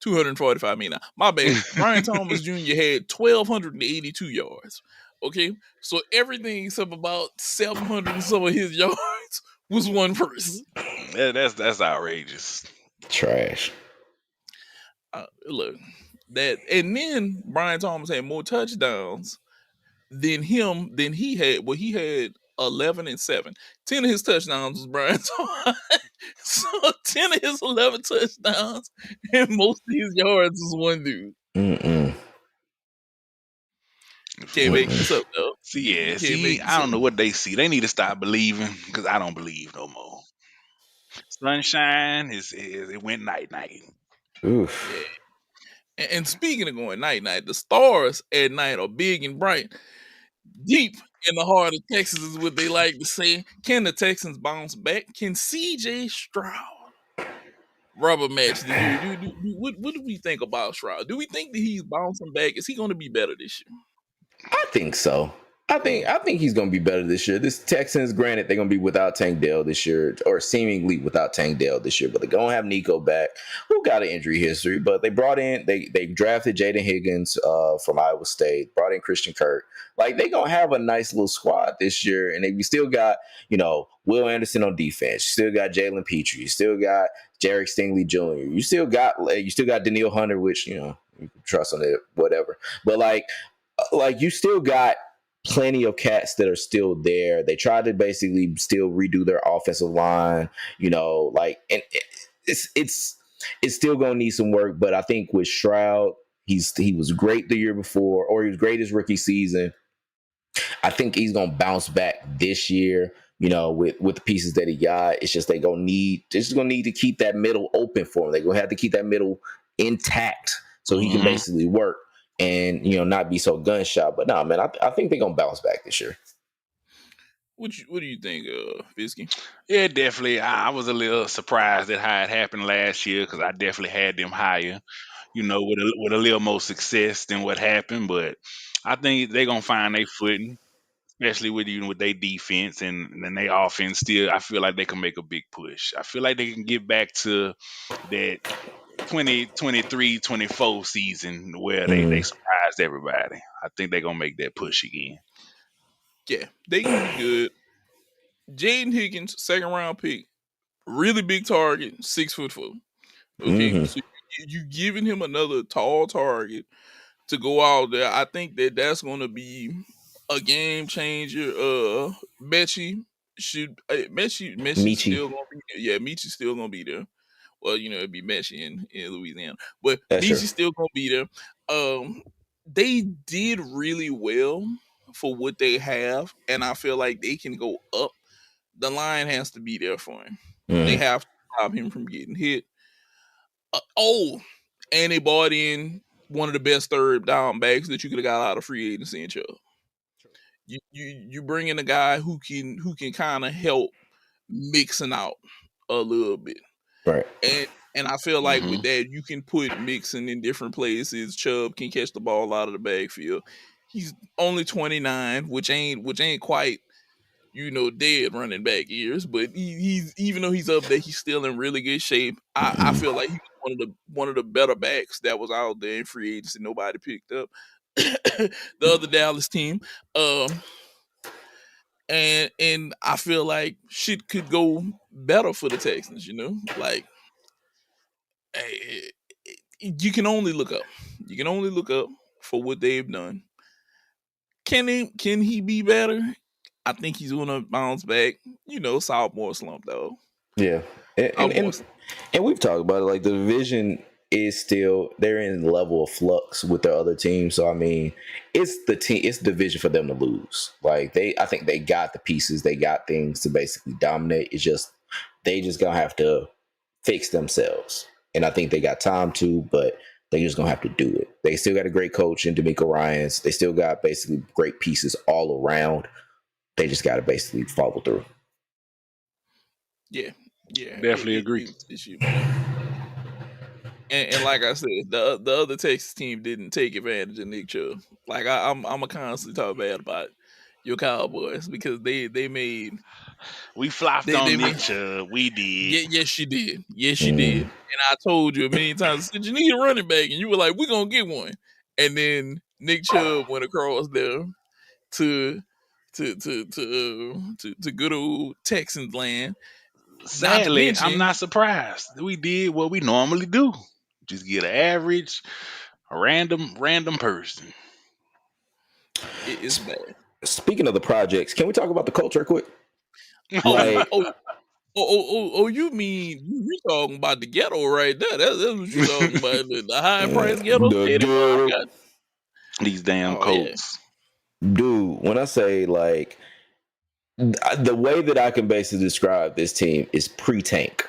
$245 million. My bad. Brian Thomas Jr. had 1,282 yards. Okay, so everything except about 700 and some of his yards was one person. That's outrageous. Trash. Look, that, and then Brian Thomas had more touchdowns than he had. Well, he had 11 and 7. 10 of his touchdowns was Brian Thomas. So 10 of his 11 touchdowns and most of his yards is one dude. Can't make this up though. I don't know what they see. They need to stop believing, because I don't believe no more. Sunshine it went night. Oof. Yeah. And speaking of going night, the stars at night are big and bright. Deep in the heart of Texas is what they like to say. Can the Texans bounce back? Can CJ Stroud rubber match the year? What do we think about Stroud? Do we think that he's bouncing back? Is he going to be better this year? I think so. I think he's going to be better this year. This Texans, granted, they're going to be without Tank Dell this year, or seemingly without Tank Dell this year, but they're going to have Nico back, who got an injury history. But they drafted Jaden Higgins from Iowa State, brought in Christian Kirk. Like, they're going to have a nice little squad this year, and we still got, Will Anderson on defense. You still got Jalen Petrie. You still got Jarek Stingley Jr. You still got Daniil Hunter, which, you can trust on it, whatever. But like you still got plenty of cats that are still there. They tried to basically still redo their offensive line, and it's still gonna need some work. But I think with Stroud, he was great the year before, or he was great his rookie season. I think he's gonna bounce back this year, with the pieces that he got. It's just they're gonna need to keep that middle open for him. They're gonna have to keep that middle intact so he can basically work and not be so gunshot. But no, man, I think they're gonna bounce back this year. What do you think, Fisky? Yeah, definitely. I was a little surprised at how it happened last year, because I definitely had them higher, with a little more success than what happened. But I think they're gonna find their footing, especially with their defense and then their offense. Still, I feel like they can make a big push. I feel like they can get back to that 2023-24 season where they surprised everybody. I think they're gonna make that push again. Yeah, they can be good. Jaden Higgins, 2nd round pick, really big target, 6'4". Okay, so you giving him another tall target to go out there. I think that's going to be a game changer. Mechie still going to be there. Yeah, Mechie's still going to be there. Well, it'd be Mechie in Louisiana, but Mechie's still going to be there. They did really well for what they have, and I feel like they can go up. The line has to be there for him. They have to stop him from getting hit. And they bought in one of the best third down backs that you could have got out of free agency in Chubb. You bring in a guy who can kind of help mixing out a little bit. Right. And And I feel like Mm-hmm. with that, you can put Mixon in different places. Chubb can catch the ball out of the backfield. He's only 29, which ain't quite dead running back years, but he's even though he's up there, he's still in really good shape. I feel like he was one of the better backs that was out there in free agency. Nobody picked up the other Dallas team, and I feel like shit could go better for the Texans. Like eh, you can only look up. You can only look up for what they've done. Can he be better? I think he's gonna bounce back. Sophomore slump though. Yeah, and and, Sophomore and and we've talked about it. Like the division is still they're in level of flux with the other teams. So I mean, it's the division for them to lose. Like I think they got the pieces, they got things to basically dominate. It's just they just gonna have to fix themselves, and I think they got time to, but they just gonna have to do it. They still got a great coach in D'Amico Ryans. They still got basically great pieces all around. They just got to basically follow through. Yeah, Definitely agree. it's you, man. And like I said, the other Texas team didn't take advantage of Nick Chubb. Like I'm a constantly talk bad about your Cowboys because they made We flopped they on Nick made Chubb. We did. yes you did, yes you did. And I told you a million times, I said you need a running back, and you were like, we're gonna get one. And then Nick Chubb went across there to good old Texans land. Not to Sadly, I'm mention, not surprised. We did what we normally do. Just get an average, a random person. it's bad. Speaking of the projects, can we talk about the culture quick? Oh, Like, you mean you talking about the ghetto right there? That's what you talking about. The high price ghetto stadium. These damn Oh yeah. Colts. dude, when I say like the way that I can basically describe this team is pre-tank.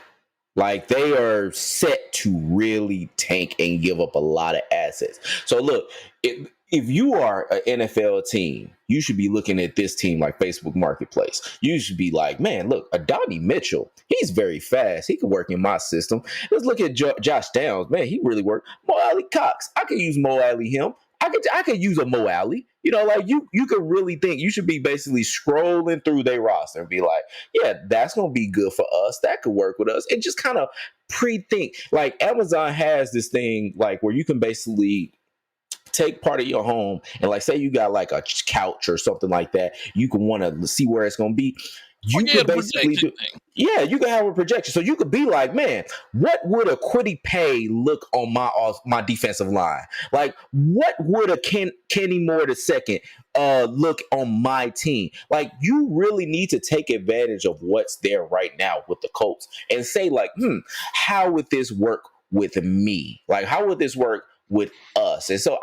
Like they are set to really tank and give up a lot of assets. So look, if you are an NFL team, you should be looking at this team like Facebook Marketplace. You should be like, man, look, Adonai Mitchell, he's very fast. He can work in my system. Let's look at Josh Downs. Man, he really worked. Mo Alley Cox, I could use Mo Alley him. I could use a Mo Alley. Like you could really think you should be basically scrolling through their roster and be like, yeah, that's gonna be good for us. That could work with us. And just kind of pre-think. Like Amazon has this thing like where you can basically take part of your home and like say you got like a couch or something like that, you can want to see where it's gonna be. You could basically do, yeah, you could have a projection. So you could be like, man, what would a Kwity Paye look on my defensive line? Like, what would a Kenny Moore II look on my team? Like, you really need to take advantage of what's there right now with the Colts and say, like, how would this work with me? Like, how would this work with us? And so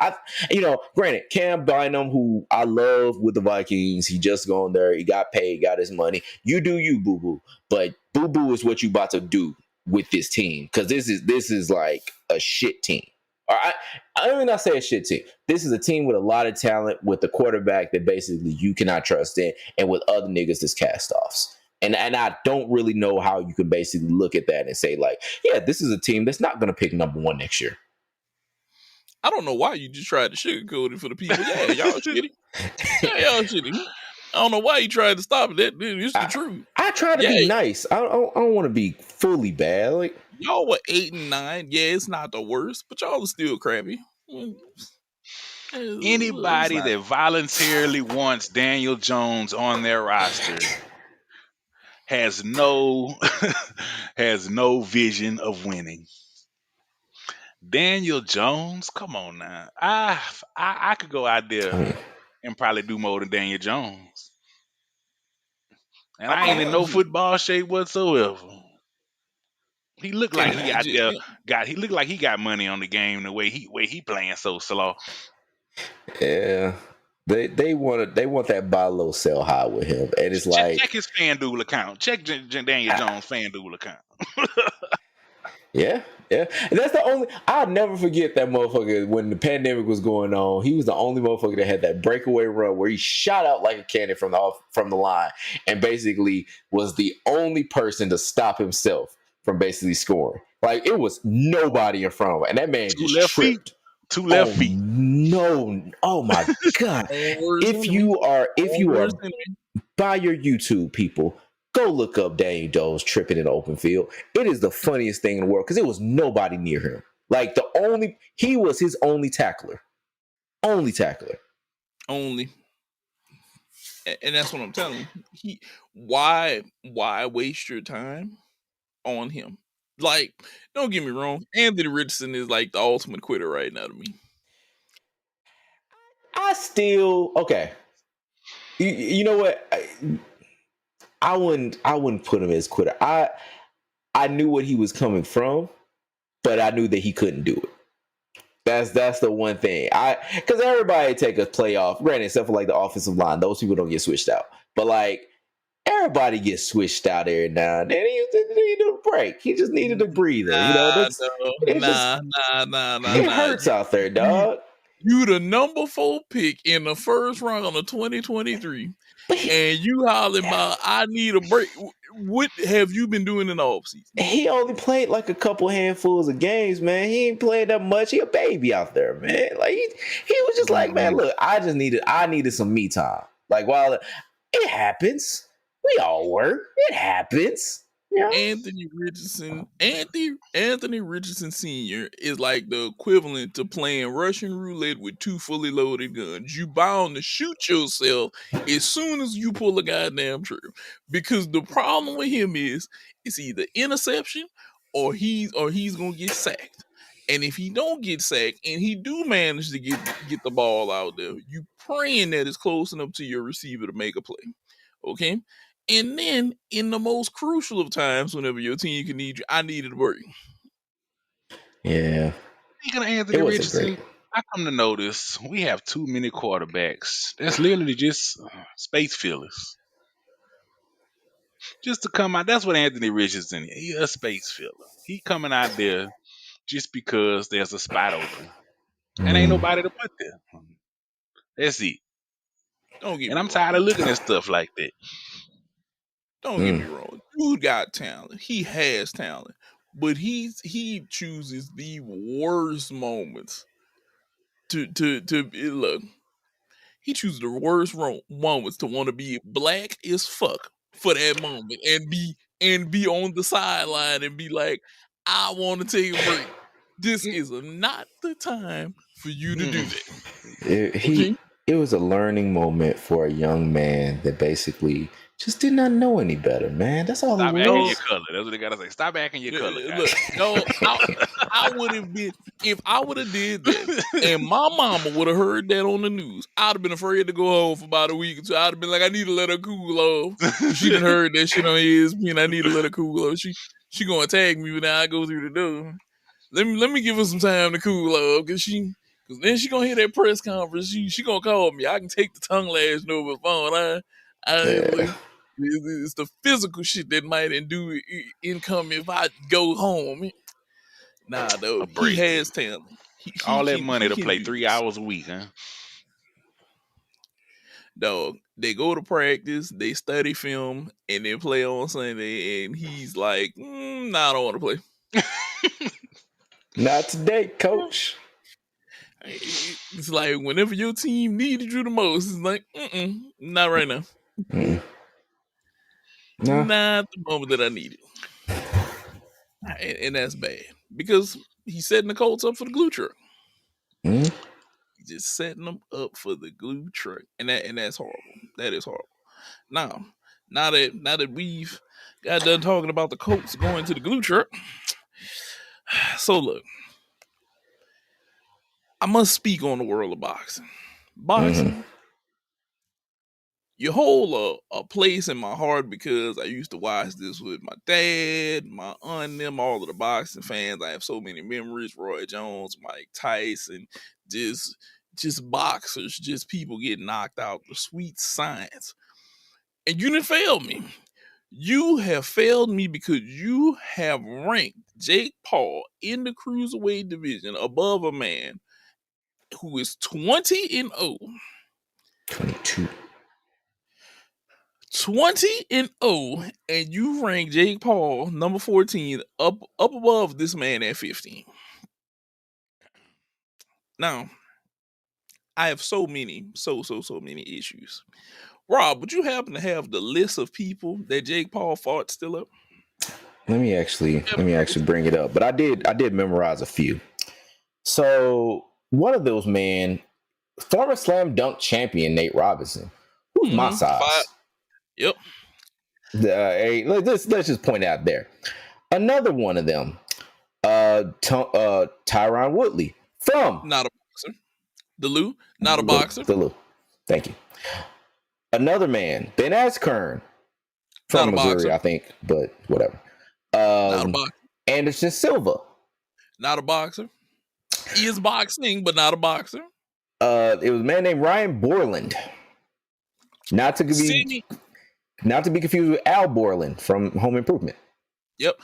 granted, Cam Bynum, who I love with the Vikings, he just gone there, he got paid, got his money. You do you, boo boo. But boo boo is what you about to do with this team, because this is like a shit team. All right, I mean, not say a shit team. This is a team with a lot of talent, with the quarterback that basically you cannot trust in, and with other niggas that's cast offs. And I don't really know how you can basically look at that and say, like, yeah, this is a team that's not going to pick number one next year. I don't know why you just tried to sugarcoat it for the people. Yeah, y'all shitty. Yeah, y'all shitty. I don't know why you tried to stop it. It's the truth. I try to be nice. I don't want to be fully bad. Like y'all were 8-9. Yeah, it's not the worst, but y'all are still crappy. Anybody that voluntarily wants Daniel Jones on their roster has no vision of winning. Daniel Jones, come on now. I could go out there and probably do more than Daniel Jones. And I ain't in no football shape whatsoever. He looked like he out there he looked like he got money on the game the way he playing so slow. Yeah. They want that buy low, sell high with him. And it's check his FanDuel account. Check Daniel Jones' FanDuel account. Yeah. And that's the only. I'll never forget that motherfucker when the pandemic was going on. He was the only motherfucker that had that breakaway run where he shot out like a cannon from the line and basically was the only person to stop himself from basically scoring. Like it was nobody in front of him, and that man Two just left feet. tripped. Two left feet. No! Oh my god! If you are by your YouTube people, go look up Daniel Jones tripping in the open field. It is the funniest thing in the world because it was nobody near him. Like he was his only tackler. Only tackler. Only. And that's what I'm telling you. Why waste your time on him? Like, don't get me wrong. Anthony Richardson is like the ultimate quitter right now to me. Okay. You know what? I wouldn't put him as quitter. I knew what he was coming from, but I knew that he couldn't do it. That's the one thing. Because everybody take a playoff, granted, except for like the offensive line, those people don't get switched out. But like everybody gets switched out every now and then. He needed a break. He just needed a breather. It hurts out there, dog. You the number 4 pick in the first round of 2023, and you hollering about I need a break. What have you been doing in the offseason? He only played like a couple handfuls of games, man. He ain't played that much. He a baby out there, man. Like he was just like, man, look, I needed some me time. Like while it happens, we all work. It happens. Yeah. Anthony Richardson Sr. is like the equivalent to playing Russian roulette with 2 fully loaded guns. You bound to shoot yourself as soon as you pull a goddamn trigger. Because the problem with him is it's either interception or he's gonna get sacked. And if he don't get sacked and he do manage to get the ball out there, you praying that it's close enough to your receiver to make a play. Okay? And then, in the most crucial of times, whenever your team can need you, I needed a break. Yeah. Speaking of Anthony Richardson, I come to notice we have too many quarterbacks. That's literally just space fillers. Just to come out, that's what Anthony Richardson is. He's a space filler. He coming out there just because there's a spot open. And ain't nobody to put there. That's it. I'm tired of looking at stuff like that. Don't get me wrong. Dude got talent. He has talent. But he chooses the worst moments to look. He chooses the worst moments to want to be black as fuck for that moment and be on the sideline and be like, I want to take a break. This is not the time for you to do that. It was a learning moment for a young man that basically just did not know any better, man. That's all Stop it was. acting your color. That's what they gotta say. Stop acting your color. Look, no, I would have been if I would have did that, and my mama would have heard that on the news. I'd have been afraid to go home for about a week or two. I'd have been like, I need to let her cool off. She done heard that shit on ESPN. I need to let her cool off. She gonna tag me when I go through the door. Let me give her some time to cool off, cause then she gonna hear that press conference. She gonna call me. I can take the tongue lashing over the phone. It's the physical shit that might do income if I go home. Nah, though, he has talent. All that money to play 3 hours a week, huh? Dog, they go to practice, they study film, and they play on Sunday, and he's like, nah, I don't want to play. Not today, coach. It's like whenever your team needed you the most, it's like, not right now. No. Not the moment that I need it. And that's bad. Because he's setting the Colts up for the glue truck. He's just setting them up for the glue truck. And that's horrible. That is horrible. Now that we've got done talking about the Colts going to the glue truck. So look. I must speak on the world of boxing. You hold a place in my heart because I used to watch this with my dad, my aunt, them, all of the boxing fans. I have so many memories. Roy Jones, Mike Tyson, just boxers, just people getting knocked out. The sweet science. And you didn't fail me. You have failed me because you have ranked Jake Paul in the cruiserweight division above a man who is 20-0. 22. 20-0, and you rank Jake Paul number 14 up above this man at 15. Now, I have so many issues. Rob, would you happen to have the list of people that Jake Paul fought still up? Let me actually bring it up. But I did memorize a few. So one of those, man, former slam dunk champion Nate Robinson, who's my size. Yep. Hey, let's just point out there. Another one of them, Tyron Woodley from not a boxer. Delu, not a boxer. Delu. Thank you. Another man, Ben Askren from Missouri, I think, but whatever. Not a boxer. Anderson Silva. Not a boxer. He is boxing, but not a boxer. It was a man named Ryan Borland. Not to be confused with Al Borland from Home Improvement. Yep.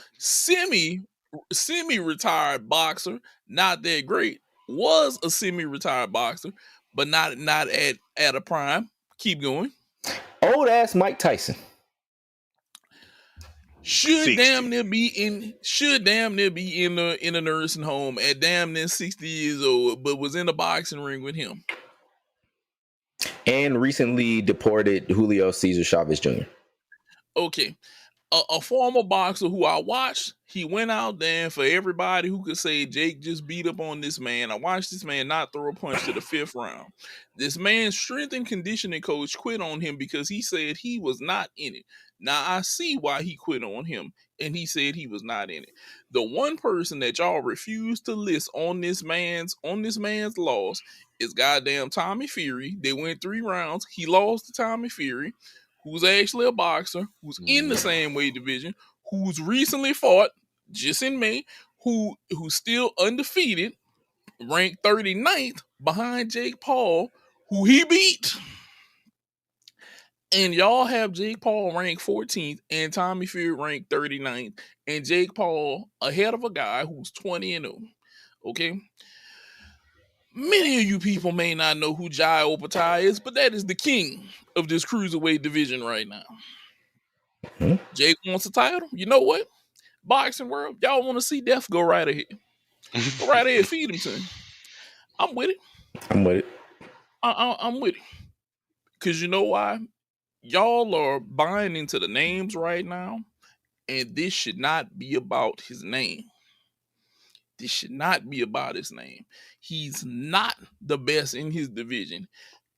Semi-retired boxer, not that great. Was a semi-retired boxer, but not at a prime. Keep going. Old ass Mike Tyson. Should damn near be in a nursing home at damn near 60 years old, but was in a boxing ring with him. And recently deported Julio Cesar Chavez Jr. Okay. A former boxer who I watched, he went out there, and for everybody who could say Jake just beat up on this man, I watched this man not throw a punch to the 5th round. This man's strength and conditioning coach quit on him because he said he was not in it. Now I see why he quit on him, and he said he was not in it. The one person that y'all refuse to list on this man's loss is goddamn Tommy Fury. They went 3 rounds. He lost to Tommy Fury, who's actually a boxer, who's in the same weight division, who's recently fought just in May, who's still undefeated, ranked 39th behind Jake Paul, who he beat. And y'all have Jake Paul ranked 14th and Tommy Fury ranked 39th, and Jake Paul ahead of a guy who's 20-0. Okay? Many of you people may not know who Jai Opetaia is, but that is the king of this cruiserweight division right now. Mm-hmm. Jake wants a title. You know what? Boxing world, y'all want to see death? Go right ahead. Go right ahead, feed him to him. I'm with it. I'm with it. Because you know why? Y'all are buying into the names right now, and this should not be about his name. This should not be about his name. He's not the best in his division.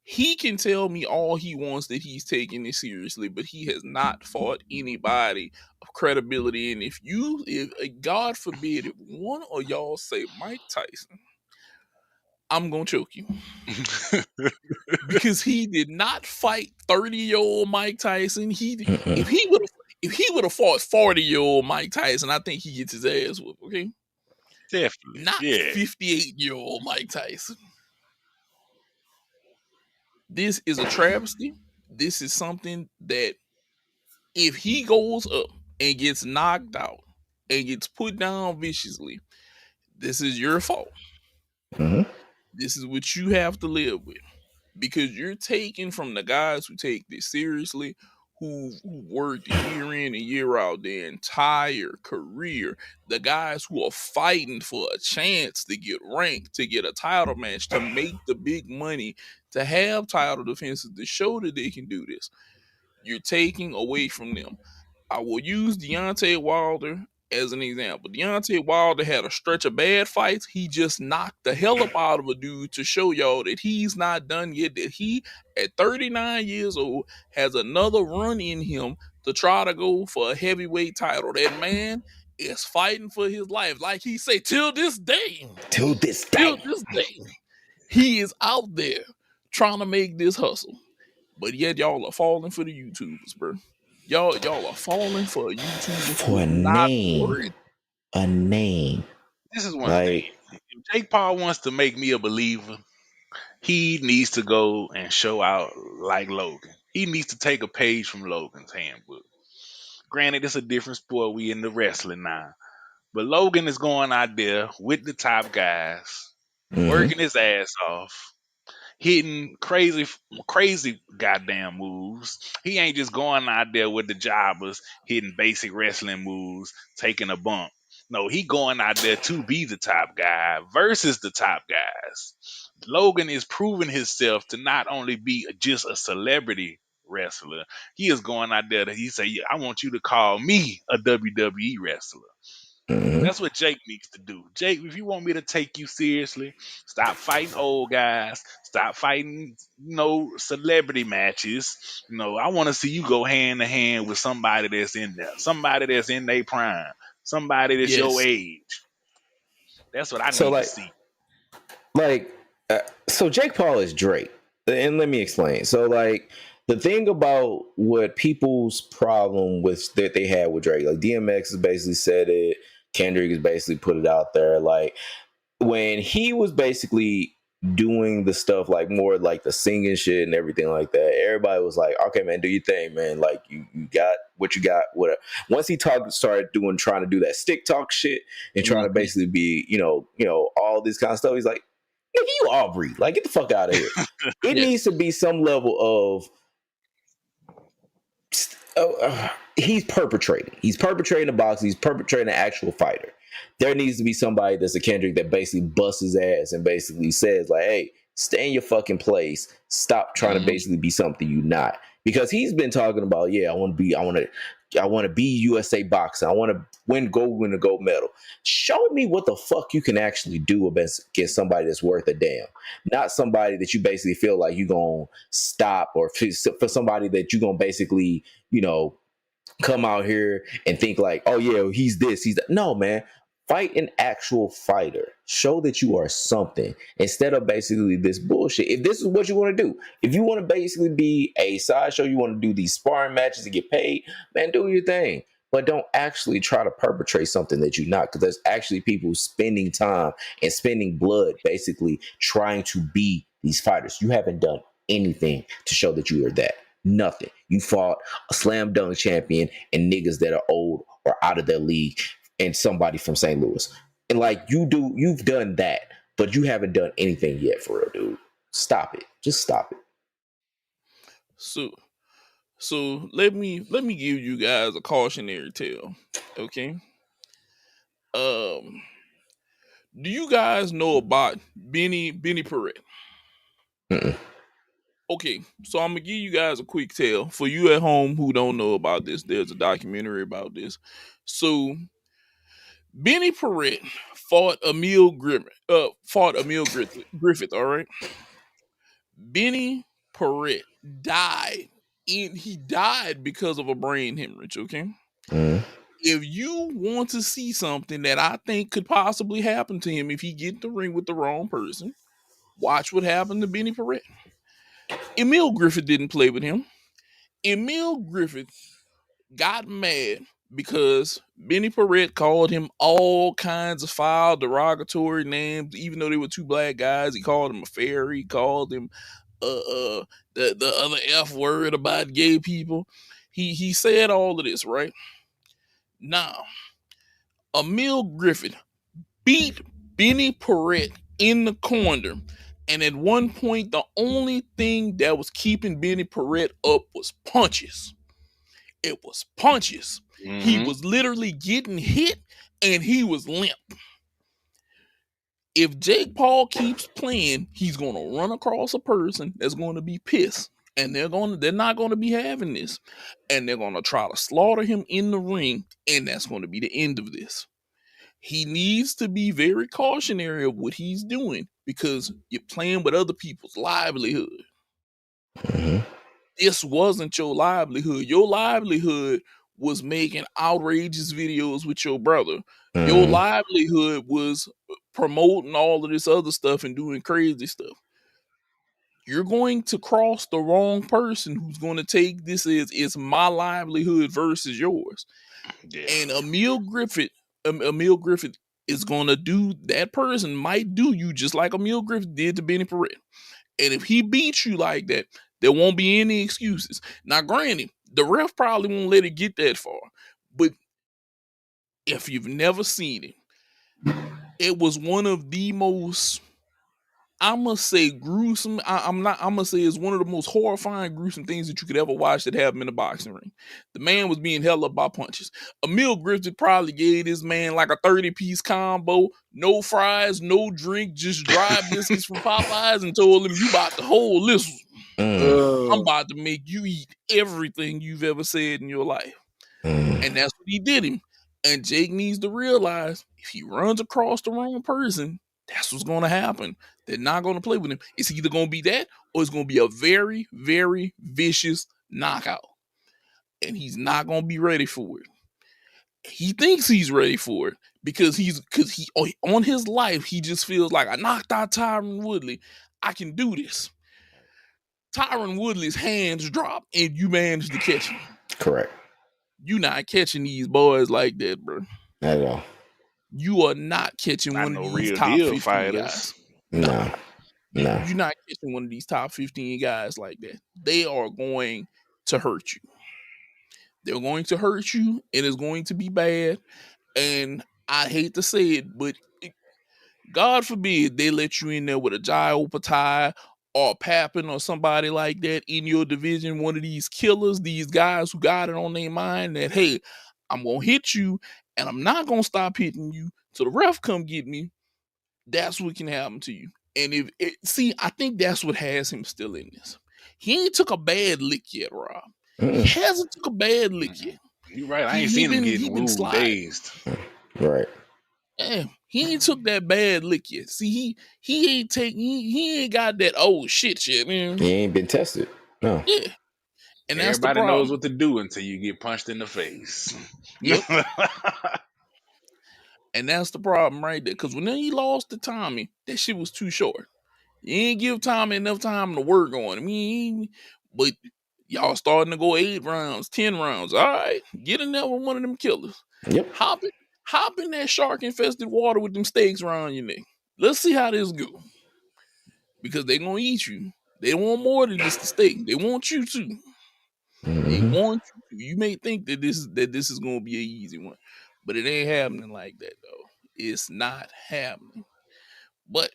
He can tell me all he wants that he's taking it seriously, but he has not fought anybody of credibility. And if God forbid, if one of y'all say Mike Tyson, I'm gonna choke you. Because he did not fight 30-year-old Mike Tyson. If he would have fought 40-year-old Mike Tyson, I think he gets his ass whooped, okay? Definitely. Not 58-year-old Mike Tyson. This is a travesty. This is something that if he goes up and gets knocked out and gets put down viciously, this is your fault. Mm-hmm. This is what you have to live with, because you're taking from the guys who take this seriously, who worked year in and year out their entire career, the guys who are fighting for a chance to get ranked, to get a title match, to make the big money, to have title defenses, to show that they can do this. You're taking away from them. I will use Deontay Wilder as an example. Deontay Wilder had a stretch of bad fights. He just knocked the hell up out of a dude to show y'all that he's not done yet, that he, at 39 years old, has another run in him to try to go for a heavyweight title. That man is fighting for his life. Like he say, till this day, he is out there trying to make this hustle. But yet y'all are falling for the YouTubers, bro. Y'all are falling for a YouTuber for a name. A name. This is one thing. If Jake Paul wants to make me a believer, he needs to go and show out like Logan. He needs to take a page from Logan's handbook. Granted, it's a different sport. We in the wrestling now. But Logan is going out there with the top guys, working his ass off. hitting crazy goddamn moves. He ain't just going out there with the jobbers, hitting basic wrestling moves, taking a bump. No, he going out there to be the top guy versus the top guys. Logan is proving himself to not only be just a celebrity wrestler, he is going out there that he say, yeah, I want you to call me a WWE wrestler. Mhm. That's what Jake needs to do. Jake, if you want me to take you seriously, stop fighting old guys. Stop fighting, celebrity matches. I want to see you go hand to hand with somebody that's in there, somebody that's in their prime, somebody that's your Yes. age. That's what I So need to like see. like so Jake Paul is Drake, and let me explain. So like the thing about what people's problem with that they had with Drake, like DMX has basically said it, Kendrick has basically put it out there, like when he was basically doing the stuff like more like the singing shit and everything like that, everybody was like, okay man, do your thing, man, like you got what you got, whatever. Once he started trying to do that stick talk shit and trying to Mhm. basically be all this kind of stuff, he's like, nigga, you Aubrey, like get the fuck out of here. It Yes. needs to be some level of he's perpetrating. He's perpetrating the box. He's perpetrating an actual fighter. There needs to be somebody that's a Kendrick that basically busts his ass and basically says like, "Hey, stay in your fucking place. Stop trying to Mhm. basically be something you're not." Because he's been talking about, yeah, I want to be USA boxing. I want to win a gold medal. Show me what the fuck you can actually do against somebody that's worth a damn. Not somebody that you basically feel like you're gonna stop, or for somebody that you're gonna basically, come out here and think like, oh yeah, he's this, he's that. No, man. Fight an actual fighter. Show that you are something instead of basically this bullshit. If this is what you want to do, if you want to basically be a sideshow, you want to do these sparring matches and get paid, man, do your thing. But don't actually try to perpetrate something that you're not, because there's actually people spending time and spending blood basically trying to be these fighters. You haven't done anything to show that you are that. Nothing. You fought a slam dunk champion and niggas that are old or out of their league and somebody from St. Louis. And like you've done that, but you haven't done anything yet for real, dude. Stop it. Just stop it. So let me give you guys a cautionary tale. Okay. Um do you guys know about Benny Perret? Mm-mm. Okay, so I'm gonna give you guys a quick tale for you at home who don't know about this. There's a documentary about this. So Benny Perret fought Emil Griffith. All right, Benny Perret died. He died because of a brain hemorrhage. Okay, Mm. if you want to see something that I think could possibly happen to him if he get in the ring with the wrong person, watch what happened to Benny Perret. Emil Griffith didn't play with him. Emil Griffith got mad because Benny Perret called him all kinds of foul, derogatory names. Even though they were two black guys, he called him a fairy. He called him the other F word about gay people. He said all of this, right? Now, Emil Griffith beat Benny Perret in the corner. And at one point, the only thing that was keeping Benny Perret up was punches. It was punches. He Mhm. was literally getting hit and he was limp. If Jake Paul keeps playing, he's gonna run across a person that's gonna be pissed. And they're not gonna be having this. And they're gonna try to slaughter him in the ring, and that's gonna be the end of this. He needs to be very cautionary of what he's doing because you're playing with other people's livelihood. Mhm. This wasn't your livelihood. Your livelihood was making outrageous videos with your brother. Your Mhm. livelihood was promoting all of this other stuff and doing crazy stuff. You're going to cross the wrong person who's going to take this as it's my livelihood versus yours. Yeah. And Emil Griffith is going to do that person might do you just like Emil Griffith did to Benny Perret. And if he beats you like that, there won't be any excuses. Now, granted, the ref probably won't let it get that far. But if you've never seen it, it was one of the most I must say gruesome. I'm gonna say it's one of the most horrifying, gruesome things that you could ever watch that happened in the boxing ring. The man was being held up by punches. Emil Griffith probably gave this man like a 30-piece combo, no fries, no drink, just dry biscuits from Popeyes, and told him, "You about to hold this one. I'm about to make you eat everything you've ever said in your life." And that's what he did him. And Jake needs to realize if he runs across the wrong person, that's what's going to happen. They're not going to play with him. It's either going to be that or it's going to be a very, very vicious knockout. And he's not going to be ready for it. He thinks he's ready for it because he on his life, he just feels like, I knocked out Tyron Woodley. I can do this. Tyron Woodley's hands drop and you manage to catch him. Correct. You not catching these boys like that, bro. Not at all. You are not catching one of these top 15 guys. No. You're not catching one of these top 15 guys like that. They are going to hurt you. They're going to hurt you, and it's going to be bad. And I hate to say it, but God forbid they let you in there with a Jai Opatai or Pappin or somebody like that in your division, one of these killers, these guys who got it on their mind that, hey, I'm going to hit you, and I'm not going to stop hitting you till the ref come get me. That's what can happen to you. And I think that's what has him still in this. He ain't took a bad lick yet, Rob. He hasn't took a bad lick yet. You're right. I ain't seen him getting ruled dazed. Right. Yeah, he ain't took that bad lick yet. See, he ain't got that shit, man. He ain't been tested. No. Yeah. And that's everybody the problem. knows what to do until you get punched in the face. Yep. And that's the problem right there. Because when he lost to Tommy, that shit was too short. You ain't give Tommy enough time to work on him. But y'all starting to go 8 rounds, 10 rounds. All right, get in there with one of them killers. Yep. Hop in that shark-infested water with them steaks around your neck. Let's see how this go. Because they gonna eat you. They want more than just the steak. They want you too. They want you to. You may think that this is gonna be an easy one, but it ain't happening like that though. It's not happening. But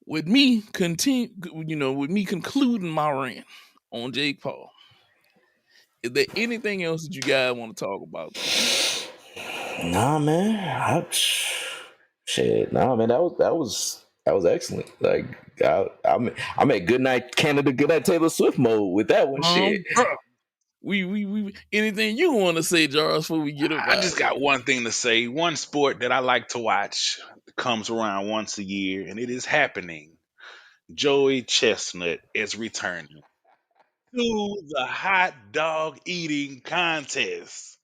with me concluding my rant on Jake Paul, is there anything else that you guys want to talk about? Nah, man. Nah, man. That was excellent. Like I'm at Good Night Canada, Good Night Taylor Swift mode with that one. Shit. We anything you want to say, Charles, before we get up? I just got one thing to say. One sport that I like to watch comes around once a year, and it is happening. Joey Chestnut is returning to the hot dog eating contest.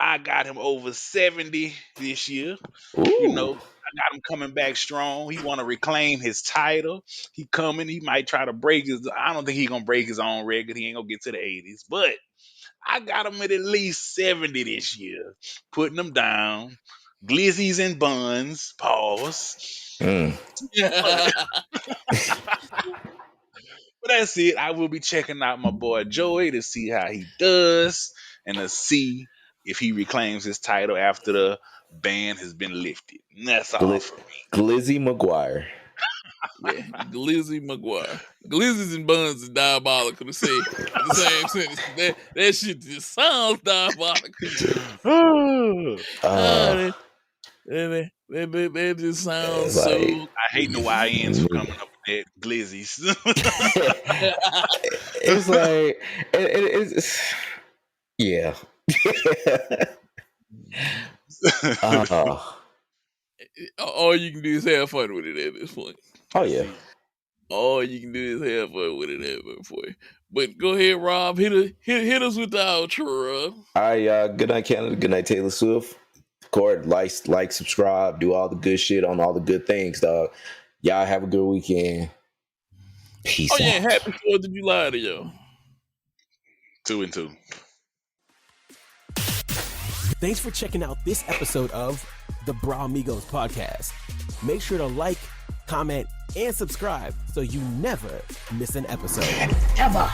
I got him over 70 this year. Ooh. I got him coming back strong. He want to reclaim his title. He coming. He might try to break I don't think he gonna break his own record. He ain't gonna get to the 80s. But I got him at least 70 this year. Putting them down. Glizzies and buns. Pause. But that's it. I will be checking out my boy Joey to see how he does and to see if he reclaims his title after the ban has been lifted. And that's all for me. Glizzy McGuire. Yeah, Glizzy McGuire. Glizzies and buns is diabolical to say in the same sentence. That shit just sounds diabolical. That just sounds so. I hate the YNs for coming up with that glizzies. It's like it's yeah. All you can do is have fun with it at this point. Oh yeah. All you can do is have fun with it at this point. But go ahead, Rob. Hit us with the outro, Rob. All right, Good Night Canada, Good Night Taylor Swift. Record, like, subscribe, do all the good shit on all the good things, dog. Y'all have a good weekend. Peace out. Yeah, happy 4th of July to y'all. 2 and 2. Thanks for checking out this episode of the Bra Amigos podcast. Make sure to like, comment, and subscribe so you never miss an episode. Ever.